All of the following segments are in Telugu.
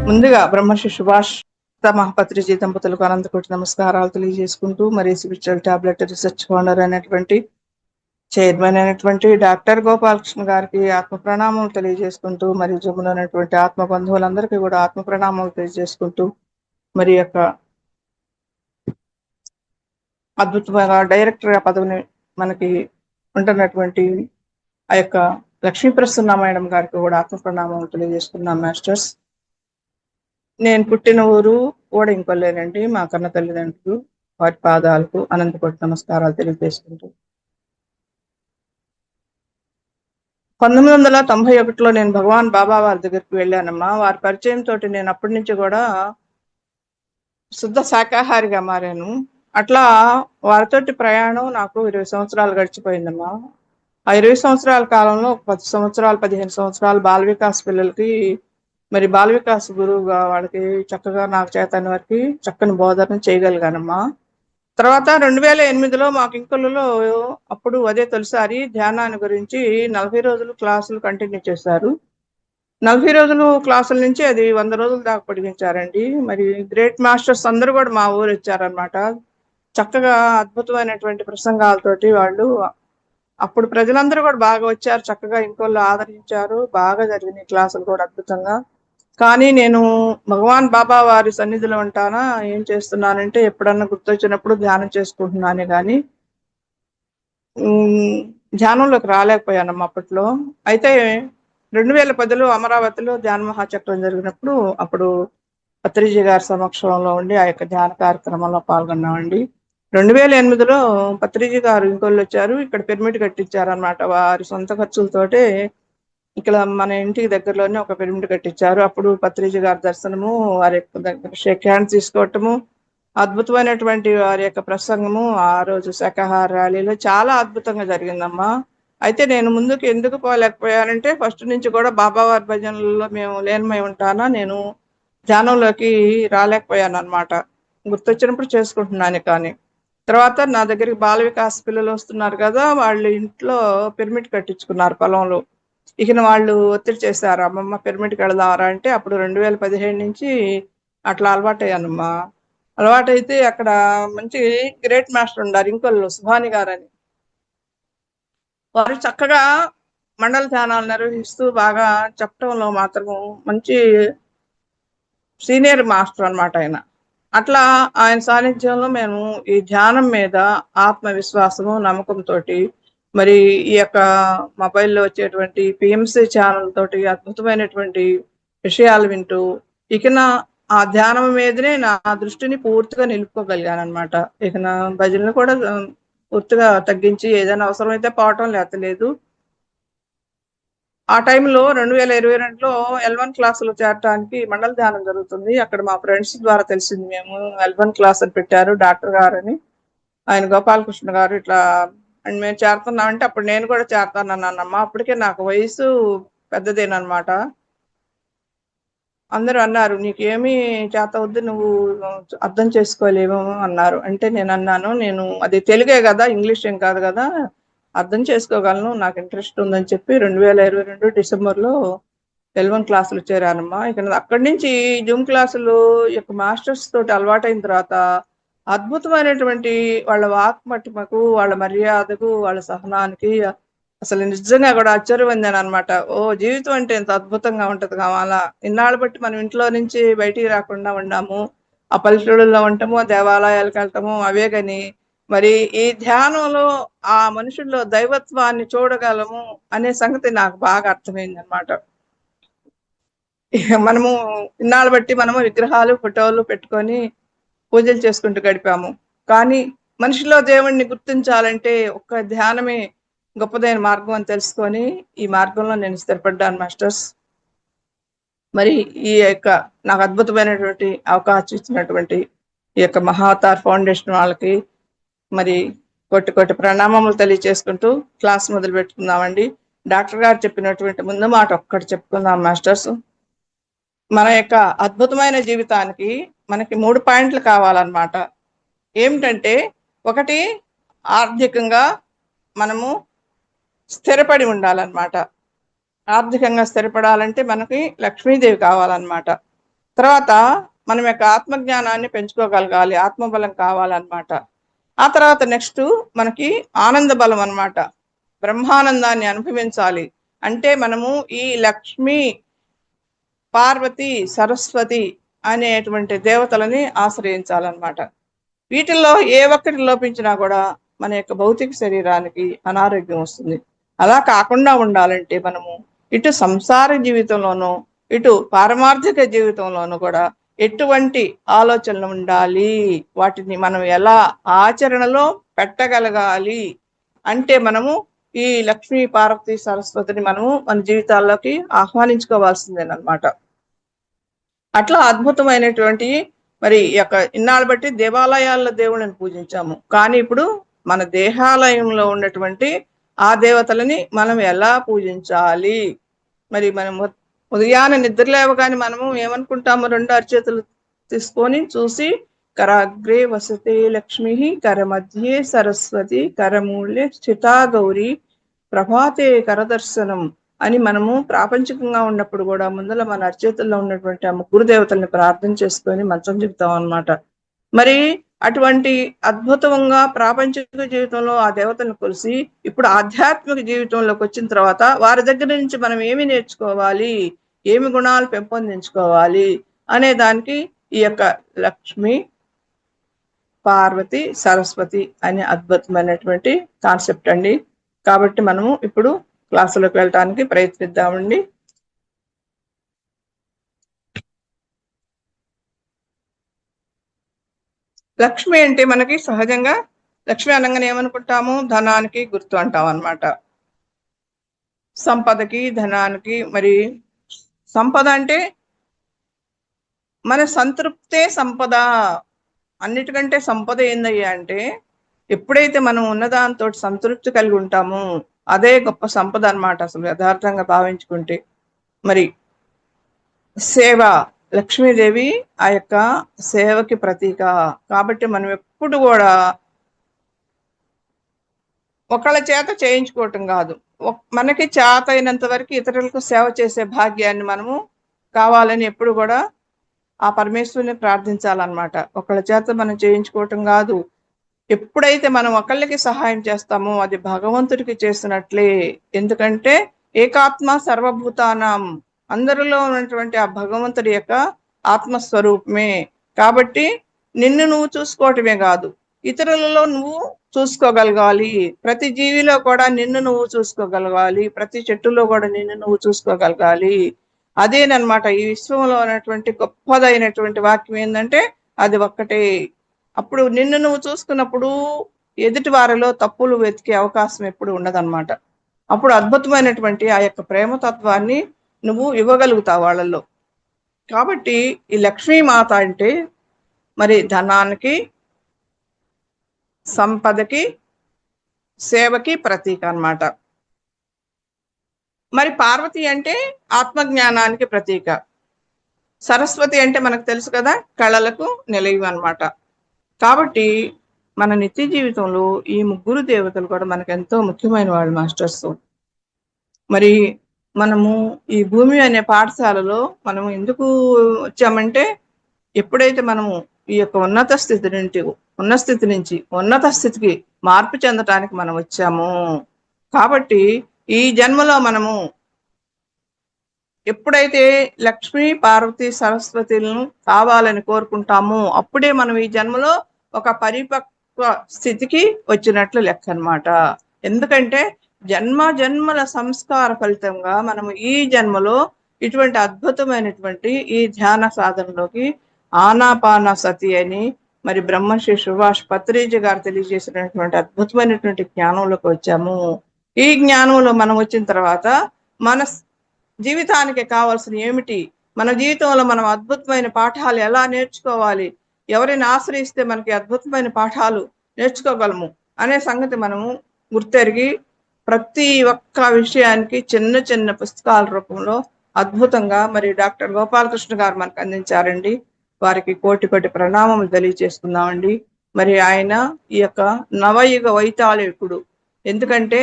ముందుగా బ్రహ్మశ్రీ సుభాష్ మహాపత్రిజీ దంపతులకు అనంతకోటి నమస్కారాలు తెలియజేసుకుంటూ, మరి స్పిరిచువల్ టాబ్లెట్ రీసెర్చ్ ఫౌండర్ అయినటువంటి చైర్మన్ అయినటువంటి డాక్టర్ గోపాలకృష్ణ గారికి ఆత్మ ప్రణామాలు తెలియజేసుకుంటూ, మరి జమున అయినటువంటి ఆత్మ బంధువులందరికీ కూడా ఆత్మ ప్రణామాలు తెలియజేసుకుంటూ, మరి యొక్క అద్భుతమైన డైరెక్టర్ పదవిని మనకి ఉంటున్నటువంటి ఆ యొక్క లక్ష్మీప్రసన్న మేడం గారికి కూడా ఆత్మ ప్రణామాలు తెలియజేసుకున్నాం మాస్టర్స్. నేను పుట్టిన ఊరు ఓడింకొల్లేనండి. మా కన్న తల్లిదండ్రులు వారి పాదాలకు అనంతకోటి నమస్కారాలు తెలియజేసుకుంటూ, 1991లో నేను భగవాన్ బాబా వారి దగ్గరికి వెళ్ళానమ్మా. వారి పరిచయం తోటి నేను అప్పటి నుంచి కూడా శుద్ధ శాకాహారిగా మారాను. అట్లా వారితోటి ప్రయాణం నాకు 20 సంవత్సరాలు గడిచిపోయిందమ్మా. ఆ 20 సంవత్సరాల కాలంలో 10 సంవత్సరాలు 15 సంవత్సరాలు బాల వికాస్ పిల్లలకి మరి బాల వికాస్ గురువుగా వాళ్ళకి చక్కగా నాకు చేతని వారికి చక్కని బోధన చేయగలిగానమ్మా. తర్వాత 2008లో మాకు ఇంకొల్లులో అప్పుడు అదే తొలిసారి ధ్యానాన్ని గురించి 40 రోజులు క్లాసులు కంటిన్యూ చేశారు. 40 రోజులు క్లాసుల నుంచి అది 100 రోజుల దాకా పొడిగించారండి. మరి గ్రేట్ మాస్టర్స్ అందరూ కూడా మా ఊరు వచ్చారనమాట. చక్కగా అద్భుతమైనటువంటి ప్రసంగాలతోటి వాళ్ళు అప్పుడు ప్రజలందరూ కూడా బాగా వచ్చారు. చక్కగా ఇంకోళ్ళు ఆదరించారు. బాగా జరిగినాయి క్లాసులు కూడా అద్భుతంగా. కానీ నేను భగవాన్ బాబా వారి సన్నిధిలో ఉంటానా, ఏం చేస్తున్నానంటే ఎప్పుడన్నా గుర్తొచ్చినప్పుడు ధ్యానం చేసుకుంటున్నానే కానీ ధ్యానంలోకి రాలేకపోయానమ్మా అప్పట్లో. అయితే 2010లో అమరావతిలో ధ్యాన మహాచక్రం జరిగినప్పుడు అప్పుడు పత్రిజీ గారి సమక్షంలో ఉండి ఆ యొక్క ధ్యాన కార్యక్రమంలో పాల్గొన్నామండి. 2008లో పత్రిజీ గారు ఇంకోళ్ళు వచ్చారు. ఇక్కడ పిరమిడ్ కట్టించారనమాట. వారి సొంత ఖర్చులతోటే ఇక్కడ మన ఇంటికి దగ్గరలోనే ఒక పిరమిడ్ కట్టించారు. అప్పుడు పత్రిజీ గారి దర్శనము, వారి యొక్క దగ్గర షేక్ హ్యాండ్ తీసుకోవటము, అద్భుతమైనటువంటి వారి యొక్క ప్రసంగము ఆ రోజు శాకాహార ర్యాలీలో చాలా అద్భుతంగా జరిగిందమ్మా. అయితే నేను ముందుకు ఎందుకు పోలేకపోయానంటే ఫస్ట్ నుంచి కూడా బాబా వారి భజనలలో మేము లీనమై ఉంటానా, నేను ధ్యానంలోకి రాలేకపోయాను అనమాట. గుర్తొచ్చినప్పుడు చేసుకుంటున్నాను. కానీ తర్వాత నా దగ్గరికి బాల వికాస్ పిల్లలు వస్తున్నారు కదా, వాళ్ళు ఇంట్లో పిరమిడ్ కట్టించుకున్నారు పొలంలో. ఇక వాళ్ళు ఒత్తిడి చేశారు, అమ్మమ్మ పిరమిడ్కి వెళదారా అంటే అప్పుడు 2017 నుంచి అట్లా అలవాటయ్యానమ్మా. అలవాటైతే అక్కడ మంచి గ్రేట్ మాస్టర్ ఉన్నారు ఇంకొల్లు సుభాని గారని. వారు చక్కగా మండల ధ్యానాలు నిర్వహిస్తూ బాగా చెప్పటంలో మాత్రం మంచి సీనియర్ మాస్టర్ అనమాట ఆయన. అట్లా ఆయన సాన్నిధ్యంలో మేము ఈ ధ్యానం మీద ఆత్మవిశ్వాసము నమ్మకంతో మరి ఈ యొక్క మొబైల్లో వచ్చేటువంటి పిఎంసి ఛానల్ తోటి అద్భుతమైనటువంటి విషయాలు వింటూ ఇక ఆ ధ్యానం మీదనే నా దృష్టిని పూర్తిగా నిలుపుకోగలిగాను అనమాట. ఇక నా భజనలు కూడా పూర్తిగా తగ్గించి ఏదైనా అవసరమైతే పోవటం లేదు. ఆ టైంలో 2022లో L1 క్లాసులు చేరటానికి మండల ధ్యానం జరుగుతుంది. అక్కడ మా ఫ్రెండ్స్ ద్వారా తెలిసింది, మేము L1 క్లాస్ అని పెట్టారు డాక్టర్ గారని, ఆయన గోపాలకృష్ణ గారు ఇట్లా అండ్ మేము చేరుతున్నామంటే అప్పుడు నేను కూడా చేరతానన్నానమ్మా. అప్పటికే నాకు వయసు పెద్దదేనమాట. అందరూ అన్నారు, నీకేమీ చేతవద్దు, నువ్వు అర్థం చేసుకోలేమో అన్నారు. అంటే నేను అన్నాను, నేను అది తెలుగే కదా, ఇంగ్లీష్ ఏం కాదు కదా, అర్థం చేసుకోగలను, నాకు ఇంట్రెస్ట్ ఉందని చెప్పి 2022 డిసెంబర్లో L1 క్లాసులు చేరానమ్మా. ఇక అక్కడి నుంచి జూమ్ క్లాసులు యొక్క మాస్టర్స్ తోటి అలవాటైన తర్వాత అద్భుతమైనటువంటి వాళ్ళ వాక్మటిమకు, వాళ్ళ మర్యాదకు, వాళ్ళ సహనానికి అసలు నిజంగా కూడా ఆశ్చర్యపోయిందాను అనమాట. ఓ జీవితం అంటే ఎంత అద్భుతంగా ఉంటది కావాలా. ఇన్నాళ్ళు బట్టి మనం ఇంట్లో నుంచి బయటికి రాకుండా ఉన్నాము, ఆ పల్లెటూళ్ళలో ఉంటాము, దేవాలయాలకు వెళ్తాము, అవే కానీ మరి ఈ ధ్యానంలో ఆ మనుషుల్లో దైవత్వాన్ని చూడగలము అనే సంగతి నాకు బాగా అర్థమైంది అనమాట. మనము ఇన్నాళ్ళు బట్టి మనము విగ్రహాలు ఫోటోలు పెట్టుకొని పూజలు చేసుకుంటూ గడిపాము. కానీ మనిషిలో దేవుణ్ణి గుర్తించాలంటే ఒక్క ధ్యానమే గొప్పదైన మార్గం అని తెలుసుకొని ఈ మార్గంలో నేను స్థిరపడ్డాను మాస్టర్స్. మరి ఈ యొక్క నాకు అద్భుతమైనటువంటి అవకాశం ఇచ్చినటువంటి ఈ యొక్క మహావతార్ ఫౌండేషన్ వాళ్ళకి మరి కోటి ప్రణామములు తెలియచేసుకుంటూ క్లాస్ మొదలు పెట్టుకుందామండి. డాక్టర్ గారు చెప్పినటువంటి ముందు మాట ఒక్కటి చెప్పుకుందాం మాస్టర్స్. మన యొక్క అద్భుతమైన జీవితానికి మనకి 3 పాయింట్లు కావాలన్నమాట. ఏమిటంటే, ఒకటి ఆర్థికంగా మనము స్థిరపడి ఉండాలన్నమాట. ఆర్థికంగా స్థిరపడాలంటే మనకి లక్ష్మీదేవి కావాలన్నమాట. తర్వాత మనం యొక్క ఆత్మజ్ఞానాన్ని పెంచుకోగలగాలి, ఆత్మబలం కావాలన్నమాట. ఆ తర్వాత నెక్స్ట్ మనకి ఆనంద బలం అన్నమాట. బ్రహ్మానందాన్ని అనుభవించాలి అంటే మనము ఈ లక్ష్మి, పార్వతి, సరస్వతి అనేటువంటి దేవతలని ఆశ్రయించాలన్నమాట. వీటిల్లో ఏ ఒక్కటి లోపించినా కూడా మన యొక్క భౌతిక శరీరానికి అనారోగ్యం వస్తుంది. అలా కాకుండా ఉండాలంటే మనము ఇటు సంసార జీవితంలోనూ ఇటు పారమార్థిక జీవితంలోనూ కూడా ఎటువంటి ఆలోచనలు ఉండాలి, వాటిని మనం ఎలా ఆచరణలో పెట్టగలగాలి అంటే మనము ఈ లక్ష్మీ, పార్వతి, సరస్వతిని మనము మన జీవితాల్లోకి ఆహ్వానించుకోవాల్సిందేనమాట. అట్లా అద్భుతమైనటువంటి మరి యొక్క ఇన్నాళ్ళు బట్టి దేవాలయాల్లో దేవుళ్ళని పూజించాము, కానీ ఇప్పుడు మన దేహాలయంలో ఉన్నటువంటి ఆ దేవతలని మనం ఎలా పూజించాలి? మరి మనం ఉదయాన్నే నిద్ర లేవగానే మనము ఏమనుకుంటాము? రెండు అరచేతులు తీసుకొని చూసి, కరాగ్రే వసతే లక్ష్మి, కర మధ్యే సరస్వతి, కరమూల్య స్థితా గౌరి, ప్రభాతే కరదర్శనం అని మనము ప్రాపంచికంగా ఉన్నప్పుడు కూడా ముందర మన అరచేతుల్లో ఉన్నటువంటి ఆ ముగ్గురు దేవతల్ని ప్రార్థన చేసుకొని మంచం చెప్తాం అన్నమాట. మరి అటువంటి అద్భుతంగా ప్రాపంచిక జీవితంలో ఆ దేవతలను కొలిసి ఇప్పుడు ఆధ్యాత్మిక జీవితంలోకి వచ్చిన తర్వాత వారి దగ్గర నుంచి మనం ఏమి నేర్చుకోవాలి, ఏమి గుణాలు పెంపొందించుకోవాలి అనే దానికి ఈ యొక్క లక్ష్మి, పార్వతి, సరస్వతి అనే అద్భుతమైనటువంటి కాన్సెప్ట్ అండి. కాబట్టి మనము ఇప్పుడు క్లాసులోకి వెళ్ళటానికి ప్రయత్నిద్దామండి. లక్ష్మి అంటే మనకి సహజంగా లక్ష్మి అనగానే ఏమనుకుంటాము? ధనానికి గుర్తు అంటాం అన్నమాట. సంపదకి, ధనానికి. మరి సంపద అంటే మన సంతృప్తే సంపద. అన్నిటికంటే సంపద ఏందయ్యా అంటే ఎప్పుడైతే మనం ఉన్నదాంతో సంతృప్తి కలిగి ఉంటామో అదే గొప్ప సంపద అన్నమాట అసలు యథార్థంగా భావించుకుంటే. మరి సేవ, లక్ష్మీదేవి ఆ యొక్క సేవకి ప్రతీక. కాబట్టి మనం ఎప్పుడు కూడా ఒకళ్ళ చేత చేయించుకోవటం కాదు, మనకి చేత అయినంత వరకు ఇతరులకు సేవ చేసే భాగ్యాన్ని మనము కావాలని ఎప్పుడు కూడా ఆ పరమేశ్వరుని ప్రార్థించాలన్నమాట. ఒకళ్ళ చేత మనం చేయించుకోవటం కాదు. ఎప్పుడైతే మనం ఒకళ్ళకి సహాయం చేస్తామో అది భగవంతుడికి చేసినట్లే. ఎందుకంటే ఏకాత్మ సర్వభూతానం, అందరిలో ఉన్నటువంటి ఆ భగవంతుడి యొక్క ఆత్మస్వరూపమే. కాబట్టి నిన్ను నువ్వు చూసుకోవటమే కాదు, ఇతరులలో నువ్వు చూసుకోగలగాలి. ప్రతి జీవిలో కూడా నిన్ను నువ్వు చూసుకోగలగాలి, ప్రతి చెట్టులో కూడా నిన్ను నువ్వు చూసుకోగలగాలి. అదేనమాట ఈ విశ్వంలో ఉన్నటువంటి గొప్పదైనటువంటి వాక్యం ఏంటంటే అది ఒక్కటే. అప్పుడు నిన్ను నువ్వు చూసుకున్నప్పుడు ఎదుటి వారిలో తప్పులు వెతికే అవకాశం ఎప్పుడు ఉండదన్నమాట. అప్పుడు అద్భుతమైనటువంటి ఆ యొక్క ప్రేమతత్వాన్ని నువ్వు ఇవ్వగలుగుతావు వాళ్ళల్లో. కాబట్టి ఈ లక్ష్మీమాత అంటే మరి ధనానికి, సంపదకి, సేవకి ప్రతీక అన్నమాట. మరి పార్వతి అంటే ఆత్మజ్ఞానానికి ప్రతీక. సరస్వతి అంటే మనకు తెలుసు కదా, కళలకు నిలయం అన్నమాట. కాబట్టి మన నిత్య జీవితంలో ఈ ముగ్గురు దేవతలు కూడా మనకు ఎంతో ముఖ్యమైన వాళ్ళు మాస్టర్స్. మరి మనము ఈ భూమి అనే పాఠశాలలో మనము ఎందుకు వచ్చామంటే ఎప్పుడైతే మనము ఈ యొక్క ఉన్నత స్థితి నుంచి ఉన్నత స్థితికి మార్పు చెందటానికి మనం వచ్చాము. కాబట్టి ఈ జన్మలో మనము ఎప్పుడైతే లక్ష్మీ, పార్వతి, సరస్వతులను కావాలని కోరుకుంటామో అప్పుడే మనం ఈ జన్మలో ఒక పరిపక్వ స్థితికి వచ్చినట్లు లెక్క అన్నమాట. ఎందుకంటే జన్మల సంస్కార ఫలితంగా మనము ఈ జన్మలో ఇటువంటి అద్భుతమైనటువంటి ఈ ధ్యాన సాధనలోకి ఆనాపాన సతి అని మరి బ్రహ్మశ్రీ సుభాష్ పత్రిజీ గారు తెలియజేసినటువంటి అద్భుతమైనటువంటి జ్ఞానంలోకి వచ్చాము. ఈ జ్ఞానంలో మనం వచ్చిన తర్వాత మన జీవితానికి కావాల్సిన ఏమిటి, మన జీవితంలో మనం అద్భుతమైన పాఠాలు ఎలా నేర్చుకోవాలి, ఎవరిని ఆశ్రయిస్తే మనకి అద్భుతమైన పాఠాలు నేర్చుకోగలము అనే సంగతి మనము గుర్తెరిగి ప్రతి ఒక్క విషయానికి చిన్న చిన్న పుస్తకాల రూపంలో అద్భుతంగా మరి డాక్టర్ గోపాలకృష్ణ గారు మనకు అందించారండి. వారికి కోటి కోటి ప్రణామములు తెలియజేసుకున్నామండి. మరి ఆయన ఈ యొక్క నవయుగ వైతాళికుడు. ఎందుకంటే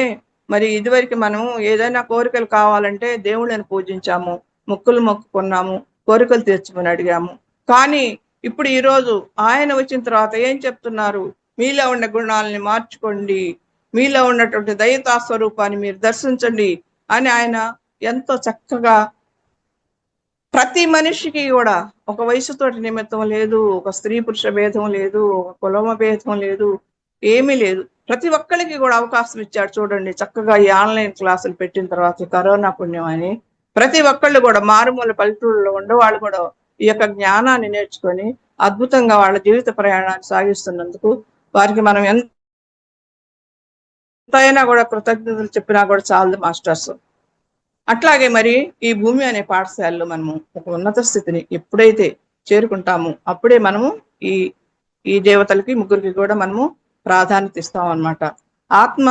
మరి ఇదివరకు మనం ఏదైనా కోరికలు కావాలంటే దేవుళ్ళని పూజించాము, మొక్కులు మొక్కుకున్నాము. కోరికలు తీర్చమని అడిగాము. కానీ ఇప్పుడు ఈరోజు ఆయన వచ్చిన తర్వాత ఏం చెప్తున్నారు? మీలో ఉన్న గుణాలని మార్చుకోండి, మీలో ఉన్నటువంటి దైవతా స్వరూపాన్ని మీరు దర్శించండి అని ఆయన ఎంతో చక్కగా ప్రతి మనిషికి కూడా ఒక వయసుతోటి నిమిత్తం లేదు, ఒక స్త్రీ పురుష భేదం లేదు, ఒక కులమ భేదం లేదు, ఏమీ లేదు. ప్రతి ఒక్కరికి కూడా అవకాశం ఇచ్చాడు. చూడండి చక్కగా ఈ ఆన్లైన్ క్లాసులు పెట్టిన తర్వాత కరోనా పుణ్యం అని ప్రతి ఒక్కళ్ళు కూడా మారుమూల పల్లెటూళ్ళలో ఉండే వాళ్ళు కూడా ఈ యొక్క జ్ఞానాన్ని నేర్చుకొని అద్భుతంగా వాళ్ళ జీవిత ప్రయాణాన్ని సాగిస్తున్నందుకు వారికి మనం ఎంతైనా కూడా కృతజ్ఞతలు చెప్పినా కూడా చాలదు మాస్టర్స్. అట్లాగే మరి ఈ భూమి అనే పాఠశాలలో మనము ఒక ఉన్నత స్థితిని ఎప్పుడైతే చేరుకుంటామో అప్పుడే మనము ఈ ఈ దేవతలకి ముగ్గురికి కూడా మనము ప్రాధాన్యత ఇస్తాం అన్నమాట. ఆత్మ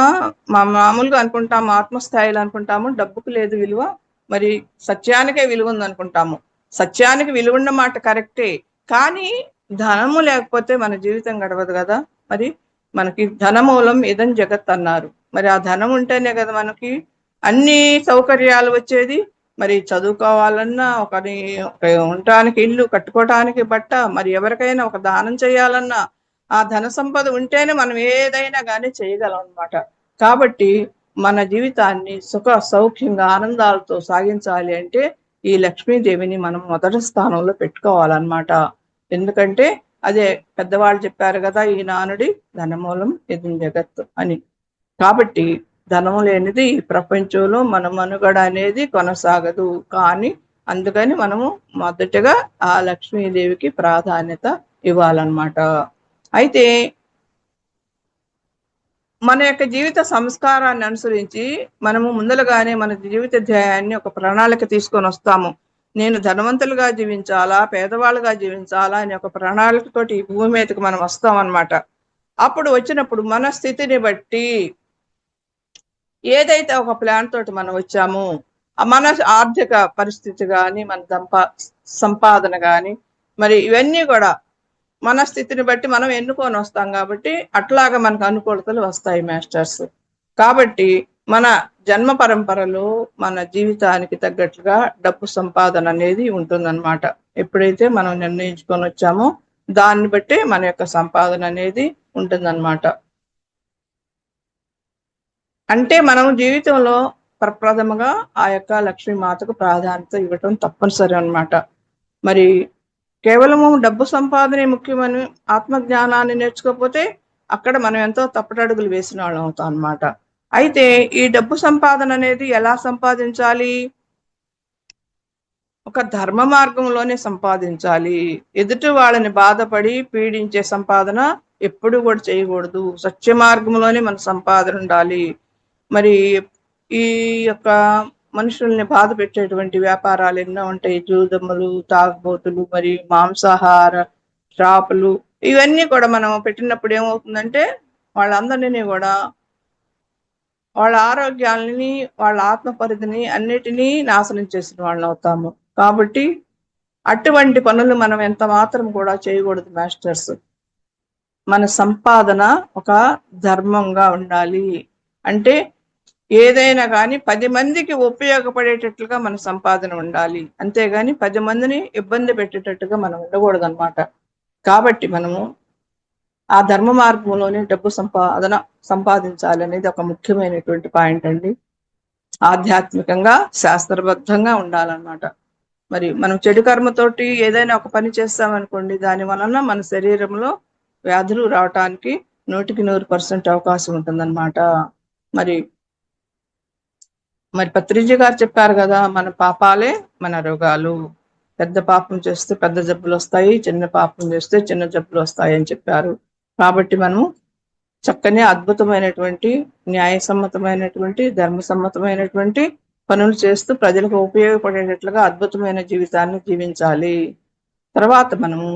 మామూలుగా అనుకుంటాము, ఆత్మస్థాయిలో అనుకుంటాము డబ్బుకు లేదు విలువ, మరి సత్యానికే విలువ ఉంది అనుకుంటాము. సత్యానికి విలువ ఉన్న మాట కరెక్టే, కానీ ధనము లేకపోతే మన జీవితం గడవదు కదా. మరి మనకి ధనమూలం ఇదం జగత్ అన్నారు. మరి ఆ ధనం ఉంటేనే కదా మనకి అన్ని సౌకర్యాలు వచ్చేది. మరి చదువుకోవాలన్నా, ఒకరి ఉండటానికి ఇల్లు, కట్టుకోవటానికి బట్ట, మరి ఎవరికైనా ఒక దానం చేయాలన్నా ఆ ధన సంపద ఉంటేనే మనం ఏదైనా కానీ చేయగలం అన్నమాట. కాబట్టి మన జీవితాన్ని సుఖ సౌఖ్యంగా ఆనందాలతో సాగించాలి అంటే ఈ లక్ష్మీదేవిని మనం మొదటి స్థానంలో పెట్టుకోవాలన్నమాట. ఎందుకంటే అదే పెద్దవాళ్ళు చెప్పారు కదా, ఈ నానుడి ధనమూలం ఇది జగత్తు అని. కాబట్టి ధనం లేనిది ఈ ప్రపంచంలో మన మనుగడ అనేది కొనసాగదు. కానీ అందుకని మనము మొదటగా ఆ లక్ష్మీదేవికి ప్రాధాన్యత ఇవ్వాలన్నమాట. అయితే మన యొక్క జీవిత సంస్కారాన్ని అనుసరించి మనము ముందలుగానే మన జీవిత ధ్యేయాన్ని ఒక ప్రణాళిక తీసుకొని వస్తాము. నేను ధనవంతులుగా జీవించాలా, పేదవాళ్ళుగా జీవించాలా అని ఒక ప్రణాళికతోటి ఈ భూమి మీదకి మనం వస్తాం అన్నమాట. అప్పుడు వచ్చినప్పుడు మన స్థితిని బట్టి ఏదైతే ఒక ప్లాన్ తోటి మనం వచ్చామో మన ఆర్థిక పరిస్థితి కానీ, మన సంపాదన కానీ, మరి ఇవన్నీ కూడా మన స్థితిని బట్టి మనం ఎన్నుకొని వస్తాం. కాబట్టి అట్లాగా మనకు అనుకూలతలు వస్తాయి మాస్టర్స్. కాబట్టి మన జన్మ పరంపరలో మన జీవితానికి తగ్గట్టుగా డబ్బు సంపాదన అనేది ఉంటుందన్నమాట. ఎప్పుడైతే మనం నిర్ణయించుకొని వచ్చామో దాన్ని బట్టి మన యొక్క సంపాదన అనేది ఉంటుందన్నమాట. అంటే మనం జీవితంలో ప్రప్రథమగా ఆ యొక్క లక్ష్మీమాతకు ప్రాధాన్యత ఇవ్వటం తప్పనిసరి అన్నమాట. మరి కేవలము డబ్బు సంపాదనే ముఖ్యమని ఆత్మజ్ఞానాన్ని నేర్చుకోకపోతే అక్కడ మనం ఎంతో తప్పటడుగులు వేసిన వాళ్ళం అవుతాం అన్నమాట. అయితే ఈ డబ్బు సంపాదన అనేది ఎలా సంపాదించాలి? ఒక ధర్మ మార్గంలోనే సంపాదించాలి. ఎదుటి వాళ్ళని బాధపడి పీడించే సంపాదన ఎప్పుడు కూడా చేయకూడదు. సత్య మార్గంలోనే మన సంపాదన ఉండాలి. మరి ఈ యొక్క మనుషుల్ని బాధ పెట్టేటువంటి వ్యాపారాలు ఎన్నో ఉంటాయి. జూదములు, తాగుబోతులు, మరి మాంసాహార షాపులు, ఇవన్నీ కూడా మనం పెట్టినప్పుడు ఏమవుతుందంటే వాళ్ళందరినీ కూడా వాళ్ళ ఆరోగ్యాలని, వాళ్ళ ఆత్మ పరిధిని అన్నిటినీ నాశనం చేసిన వాళ్ళని అవుతాము. కాబట్టి అటువంటి పనులు మనం ఎంత మాత్రం కూడా చేయకూడదు మాస్టర్స్. మన సంపాదన ఒక ధర్మంగా ఉండాలి. అంటే ఏదైనా కానీ 10 మందికి ఉపయోగపడేటట్లుగా మన సంపాదన ఉండాలి. అంతేగాని 10 మందిని ఇబ్బంది పెట్టేటట్టుగా మనం ఉండకూడదు అనమాట. కాబట్టి మనము ఆ ధర్మ మార్గంలోనే డబ్బు సంపాదించాలి అనేది ఒక ముఖ్యమైనటువంటి పాయింట్ అండి. ఆధ్యాత్మికంగా శాస్త్రబద్ధంగా ఉండాలన్నమాట. మరి మనం చెడు కర్మతోటి ఏదైనా ఒక పని చేస్తామనుకోండి, దాని వలన మన శరీరంలో వ్యాధులు రావటానికి 100% అవకాశం ఉంటుందన్నమాట. మరి మరి పత్రిజీ గారు చెప్పారు కదా, మన పాపాలే మన రోగాలు. పెద్ద పాపం చేస్తే పెద్ద జబ్బులు వస్తాయి, చిన్న పాపం చేస్తే చిన్న జబ్బులు వస్తాయి అని చెప్పారు. కాబట్టి మనము చక్కని అద్భుతమైనటువంటి న్యాయసమ్మతమైనటువంటి ధర్మసమ్మతమైనటువంటి పనులు చేస్తూ ప్రజలకు ఉపయోగపడేటట్లుగా అద్భుతమైన జీవితాన్ని జీవించాలి. తర్వాత మనము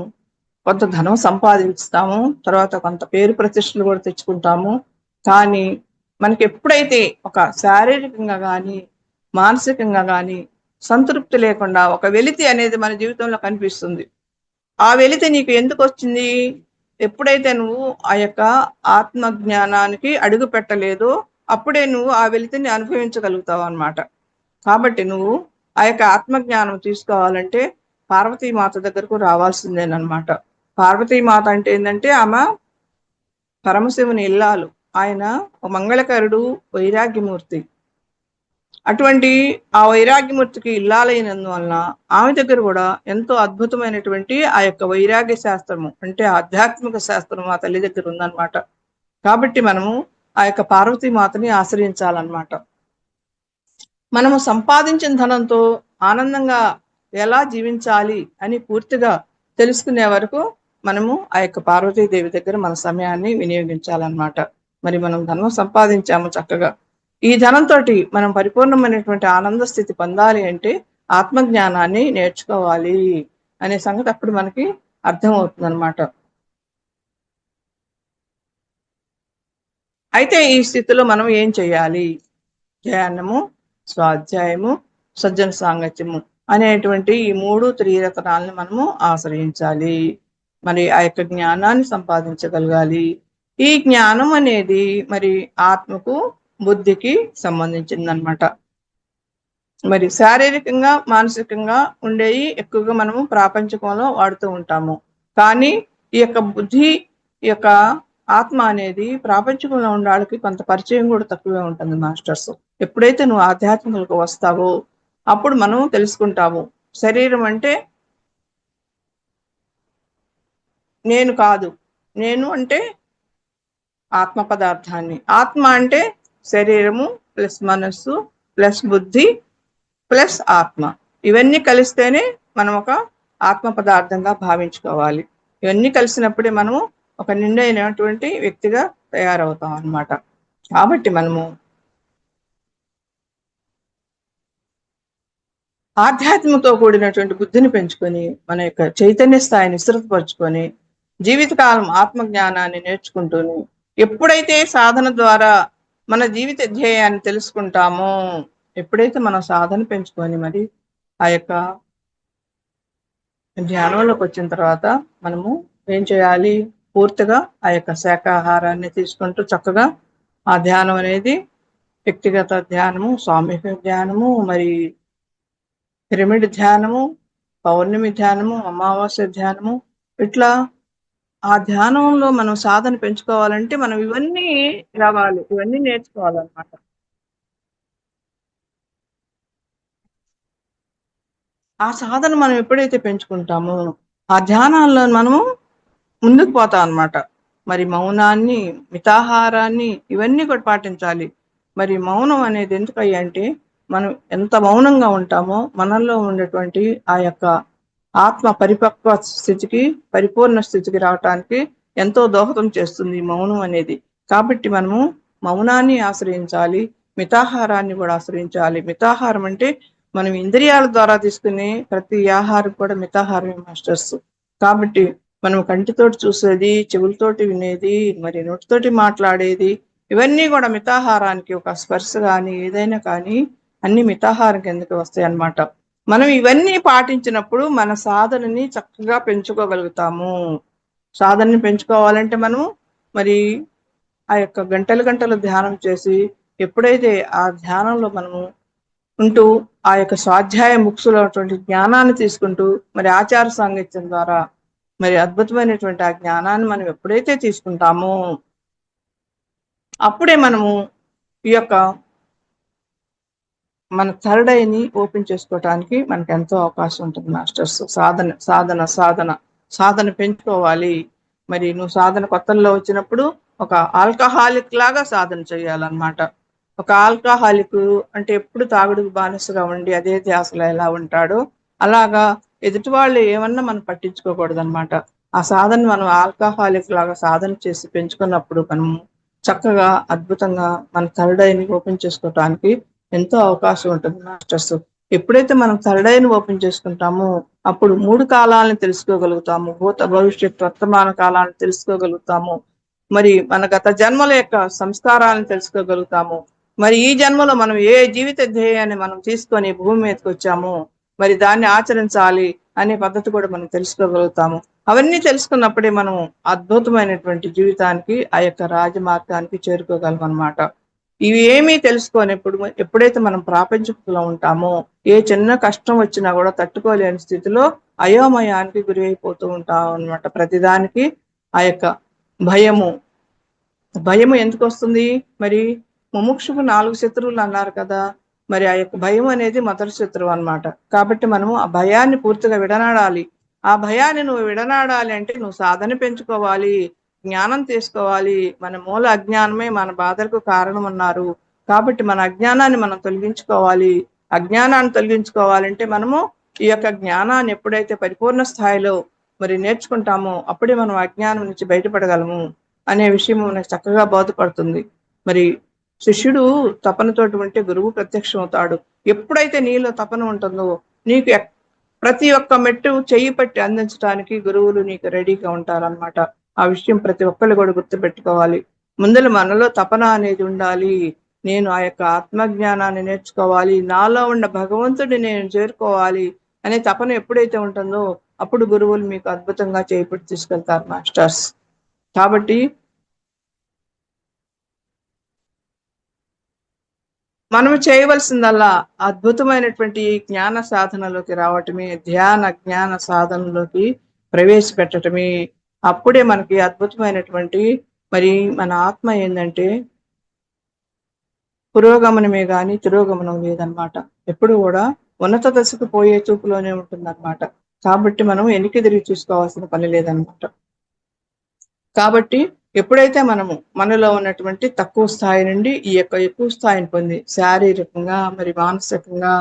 కొంత ధనం సంపాదిస్తాము, తర్వాత కొంత పేరు ప్రతిష్టలు కూడా తెచ్చుకుంటాము. కానీ మనకి ఎప్పుడైతే ఒక శారీరకంగా కానీ మానసికంగా కానీ సంతృప్తి లేకుండా ఒక వెలితి అనేది మన జీవితంలో కనిపిస్తుంది. ఆ వెలితి నీకు ఎందుకు వచ్చింది? ఎప్పుడైతే నువ్వు ఆ యొక్క ఆత్మ జ్ఞానానికి అడుగు పెట్టలేదో అప్పుడే నువ్వు ఆ వెలితిని అనుభవించగలుగుతావు అన్నమాట. కాబట్టి నువ్వు ఆ యొక్క ఆత్మజ్ఞానం తీసుకోవాలంటే పార్వతీమాత దగ్గరకు రావాల్సిందేనమాట. పార్వతీమాత అంటే ఏంటంటే ఆమె పరమశివుని ఇల్లాలు. ఆయన మంగళకరుడు, వైరాగ్యమూర్తి. అటువంటి ఆ వైరాగ్యమూర్తికి ఇల్లాలైనందువలన ఆమె దగ్గర కూడా ఎంతో అద్భుతమైనటువంటి ఆ యొక్క వైరాగ్య శాస్త్రము అంటే ఆధ్యాత్మిక శాస్త్రం ఆ తల్లి దగ్గర ఉందన్నమాట. కాబట్టి మనము ఆ యొక్క పార్వతీమాతని ఆశ్రయించాలన్నమాట. మనము సంపాదించిన ధనంతో ఆనందంగా ఎలా జీవించాలి అని పూర్తిగా తెలుసుకునే వరకు మనము ఆ యొక్క పార్వతీదేవి దగ్గర మన సమయాన్ని వినియోగించాలన్నమాట. మరి మనం ధనం సంపాదించాము చక్కగా, ఈ ధనంతో మనం పరిపూర్ణమైనటువంటి ఆనంద స్థితి పొందాలి అంటే ఆత్మజ్ఞానాన్ని నేర్చుకోవాలి అనే సంగతి అప్పుడు మనకి అర్థమవుతుంది అనమాట. అయితే ఈ స్థితిలో మనం ఏం చేయాలి? ధ్యానము, స్వాధ్యాయము, సజ్జన సాంగత్యము అనేటువంటి ఈ 3 త్రిరత్నాలను మనము ఆశ్రయించాలి. మరి ఆ యొక్క జ్ఞానాన్ని సంపాదించగలగాలి. ఈ జ్ఞానం అనేది మరి ఆత్మకు, బుద్ధికి సంబంధించిందనమాట. మరి శారీరకంగా, మానసికంగా ఉండేవి ఎక్కువగా మనము ప్రాపంచికంలో వాడుతూ ఉంటాము. కానీ ఈ యొక్క బుద్ధి, ఈ యొక్క ఆత్మ అనేది ప్రాపంచికంలో ఉన్న వాళ్ళకి కొంత పరిచయం కూడా తక్కువే ఉంటుంది మాస్టర్స్. ఎప్పుడైతే నువ్వు ఆధ్యాత్మికలకు వస్తావో అప్పుడు మనం తెలుసుకుంటాము. శరీరం అంటే నేను కాదు, నేను అంటే ఆత్మ పదార్థాన్ని, ఆత్మ అంటే శరీరము ప్లస్ మనస్సు ప్లస్ బుద్ధి ప్లస్ ఆత్మ. ఇవన్నీ కలిస్తేనే మనం ఒక ఆత్మ పదార్థంగా భావించుకోవాలి. ఇవన్నీ కలిసినప్పుడే మనము ఒక నిండైనటువంటి వ్యక్తిగా తయారవుతాం అన్నమాట. కాబట్టి మనము ఆధ్యాత్మికతో కూడినటువంటి బుద్ధిని పెంచుకొని మన యొక్క చైతన్య స్థాయిని విస్తృతపరుచుకొని జీవితకాలం ఆత్మజ్ఞానాన్ని నేర్చుకుంటూను ఎప్పుడైతే సాధన ద్వారా మన జీవిత ధ్యేయాన్ని తెలుసుకుంటామో, ఎప్పుడైతే మనం సాధన పెంచుకొని మరి ఆ యొక్క ధ్యానంలోకి వచ్చిన తర్వాత మనము ఏం చేయాలి? పూర్తిగా ఆ యొక్క శాకాహారాన్ని తీసుకుంటూ చక్కగా ఆ ధ్యానం అనేది వ్యక్తిగత ధ్యానము, సామూహిక ధ్యానము, మరి పిరమిడ్ ధ్యానము, పౌర్ణమి ధ్యానము, అమావాస్య ధ్యానము, ఇట్లా ఆ ధ్యానంలో మనం సాధన పెంచుకోవాలంటే మనం ఇవన్నీ రావాలి, ఇవన్నీ నేర్చుకోవాలన్నమాట. ఆ సాధన మనం ఎప్పుడైతే పెంచుకుంటామో ఆ ధ్యానాల్లో మనము ముందుకు పోతాం అన్నమాట. మరి మౌనాన్ని, మితాహారాన్ని ఇవన్నీ కూడా పాటించాలి. మరి మౌనం అనేది ఎందుకయ్యా అంటే మనం ఎంత మౌనంగా ఉంటామో మనలో ఉండేటువంటి ఆ యొక్క ఆత్మ పరిపక్వ స్థితికి, పరిపూర్ణ స్థితికి రావటానికి ఎంతో దోహదం చేస్తుంది మౌనం అనేది. కాబట్టి మనము మౌనాన్ని ఆశ్రయించాలి, మితాహారాన్ని కూడా ఆశ్రయించాలి. మితాహారం అంటే మనం ఇంద్రియాల ద్వారా తీసుకునే ప్రతి ఆహారం కూడా మితాహారమే మాస్టర్స్. కాబట్టి మనం కంటితోటి చూసేది, చెవులతోటి వినేది, మరి నోటితోటి మాట్లాడేది ఇవన్నీ కూడా మితాహారానికి ఒక స్పర్శ కానీ ఏదైనా కానీ అన్ని మితాహారం కిందకి వస్తాయి అన్నమాట. మనం ఇవన్నీ పాటించినప్పుడు మన సాధనని చక్కగా పెంచుకోగలుగుతాము. సాధనని పెంచుకోవాలంటే మనం మరి ఆ యొక్క గంటలు గంటలు ధ్యానం చేసి ఎప్పుడైతే ఆ ధ్యానంలో మనము ఉంటూ ఆ యొక్క స్వాధ్యాయ ముక్సులో జ్ఞానాన్ని తీసుకుంటూ మరి ఆచార సాంగత్యం ద్వారా మరి అద్భుతమైనటువంటి ఆ జ్ఞానాన్ని మనం ఎప్పుడైతే తీసుకుంటామో అప్పుడే మనము ఈ యొక్క మన థర్డ్ ఐని ఓపెన్ చేసుకోవటానికి మనకు ఎంతో అవకాశం ఉంటుంది మాస్టర్స్. సాధన సాధన సాధన సాధన పెంచుకోవాలి. మరి నువ్వు సాధన కొత్తల్లో వచ్చినప్పుడు ఒక ఆల్కహాలిక్ లాగా సాధన చేయాలన్నమాట. ఒక ఆల్కహాలిక్ అంటే ఎప్పుడు తాగుడుకు బానిసగా ఉండి అదే ధ్యాసలో ఎలా ఉంటాడో అలాగా ఎదుటి వాళ్ళు ఏమన్నా మనం పట్టించుకోకూడదు అనమాట. ఆ సాధన మనం ఆల్కహాలిక్ లాగా సాధన చేసి పెంచుకున్నప్పుడు మనం చక్కగా అద్భుతంగా మన థర్డ్ ఐని ఓపెన్ చేసుకోవటానికి ఎంతో అవకాశం ఉంటుంది మాస్టర్స్. ఎప్పుడైతే మనం థర్డ్ ఐని ఓపెన్ చేసుకుంటామో అప్పుడు 3 కాలాలను తెలుసుకోగలుగుతాము. భూత భవిష్యత్ వర్తమాన కాలాలను తెలుసుకోగలుగుతాము. మరి మన గత జన్మల యొక్క సంస్కారాలను తెలుసుకోగలుగుతాము. మరి ఈ జన్మలో మనం ఏ జీవిత ధ్యేయాన్ని మనం తీసుకొని భూమి మీదకి వచ్చామో మరి దాన్ని ఆచరించాలి అనే పద్ధతి కూడా మనం తెలుసుకోగలుగుతాము. అవన్నీ తెలుసుకున్నప్పుడే మనం అద్భుతమైనటువంటి జీవితానికి ఆ యొక్క రాజమార్గానికి చేరుకోగలం అన్నమాట. ఇవి ఏమీ తెలుసుకోనప్పుడు ఎప్పుడైతే మనం ప్రాపంచికంలో ఉంటామో ఏ చిన్న కష్టం వచ్చినా కూడా తట్టుకోలేని స్థితిలో అయోమయానికి గురి అయిపోతూ ఉంటాం అనమాట. ప్రతిదానికి ఆ యొక్క భయము భయము ఎందుకు వస్తుంది? మరి ముముక్షుకు 4 శత్రువులు అన్నారు కదా, మరి ఆ యొక్క భయం అనేది మొదటి శత్రువు అన్నమాట. కాబట్టి మనము ఆ భయాన్ని పూర్తిగా విడనాడాలి. ఆ భయాన్ని నువ్వు విడనాడాలి అంటే నువ్వు సాధన పెంచుకోవాలి, జ్ఞానం తీసుకోవాలి. మన మూల అజ్ఞానమే మన బాధలకు కారణం అన్నారు. కాబట్టి మన అజ్ఞానాన్ని మనం తొలగించుకోవాలి. అజ్ఞానాన్ని తొలగించుకోవాలంటే మనము ఈ యొక్క జ్ఞానాన్ని ఎప్పుడైతే పరిపూర్ణ స్థాయిలో మరి నేర్చుకుంటామో అప్పుడే మనం అజ్ఞానం నుంచి బయటపడగలము అనే విషయం మనకు చక్కగా బోధపడుతుంది. మరి శిష్యుడు తపనతోటి ఉంటే గురువు ప్రత్యక్షం అవుతాడు. ఎప్పుడైతే నీలో తపన ఉంటుందో నీకు ప్రతి ఒక్క మెట్టు చెయ్యి పట్టి అందించడానికి గురువులు నీకు రెడీగా ఉంటారన్నమాట. ఆ విషయం ప్రతి ఒక్కళ్ళు కూడా గుర్తుపెట్టుకోవాలి. ముందర మనలో తపన అనేది ఉండాలి. నేను ఆ యొక్క ఆత్మజ్ఞానాన్ని నేర్చుకోవాలి, నాలో ఉన్న భగవంతుడిని నేను చేరుకోవాలి అనే తపన ఎప్పుడైతే ఉంటుందో అప్పుడు గురువులు మీకు అద్భుతంగా చేపట్టి తీసుకెళ్తారు మాస్టర్స్. కాబట్టి మనం చేయవలసిందల్లా అద్భుతమైనటువంటి జ్ఞాన సాధనలోకి రావటమే, ధ్యాన జ్ఞాన సాధనలోకి ప్రవేశపెట్టటమే. అప్పుడే మనకి అద్భుతమైనటువంటి మరి మన ఆత్మ ఏంటంటే పురోగమనమే గాని తిరోగమనం లేదనమాట. ఎప్పుడు కూడా ఉన్నత దశకు పోయే చూపులోనే ఉంటుందన్నమాట. కాబట్టి మనం వెనక్కి తిరిగి చూసుకోవాల్సిన పని లేదనమాట. కాబట్టి ఎప్పుడైతే మనము మనలో ఉన్నటువంటి తక్కువ స్థాయి నుండి ఈ యొక్క ఎక్కువ స్థాయిని పొంది శారీరకంగా మరి మానసికంగా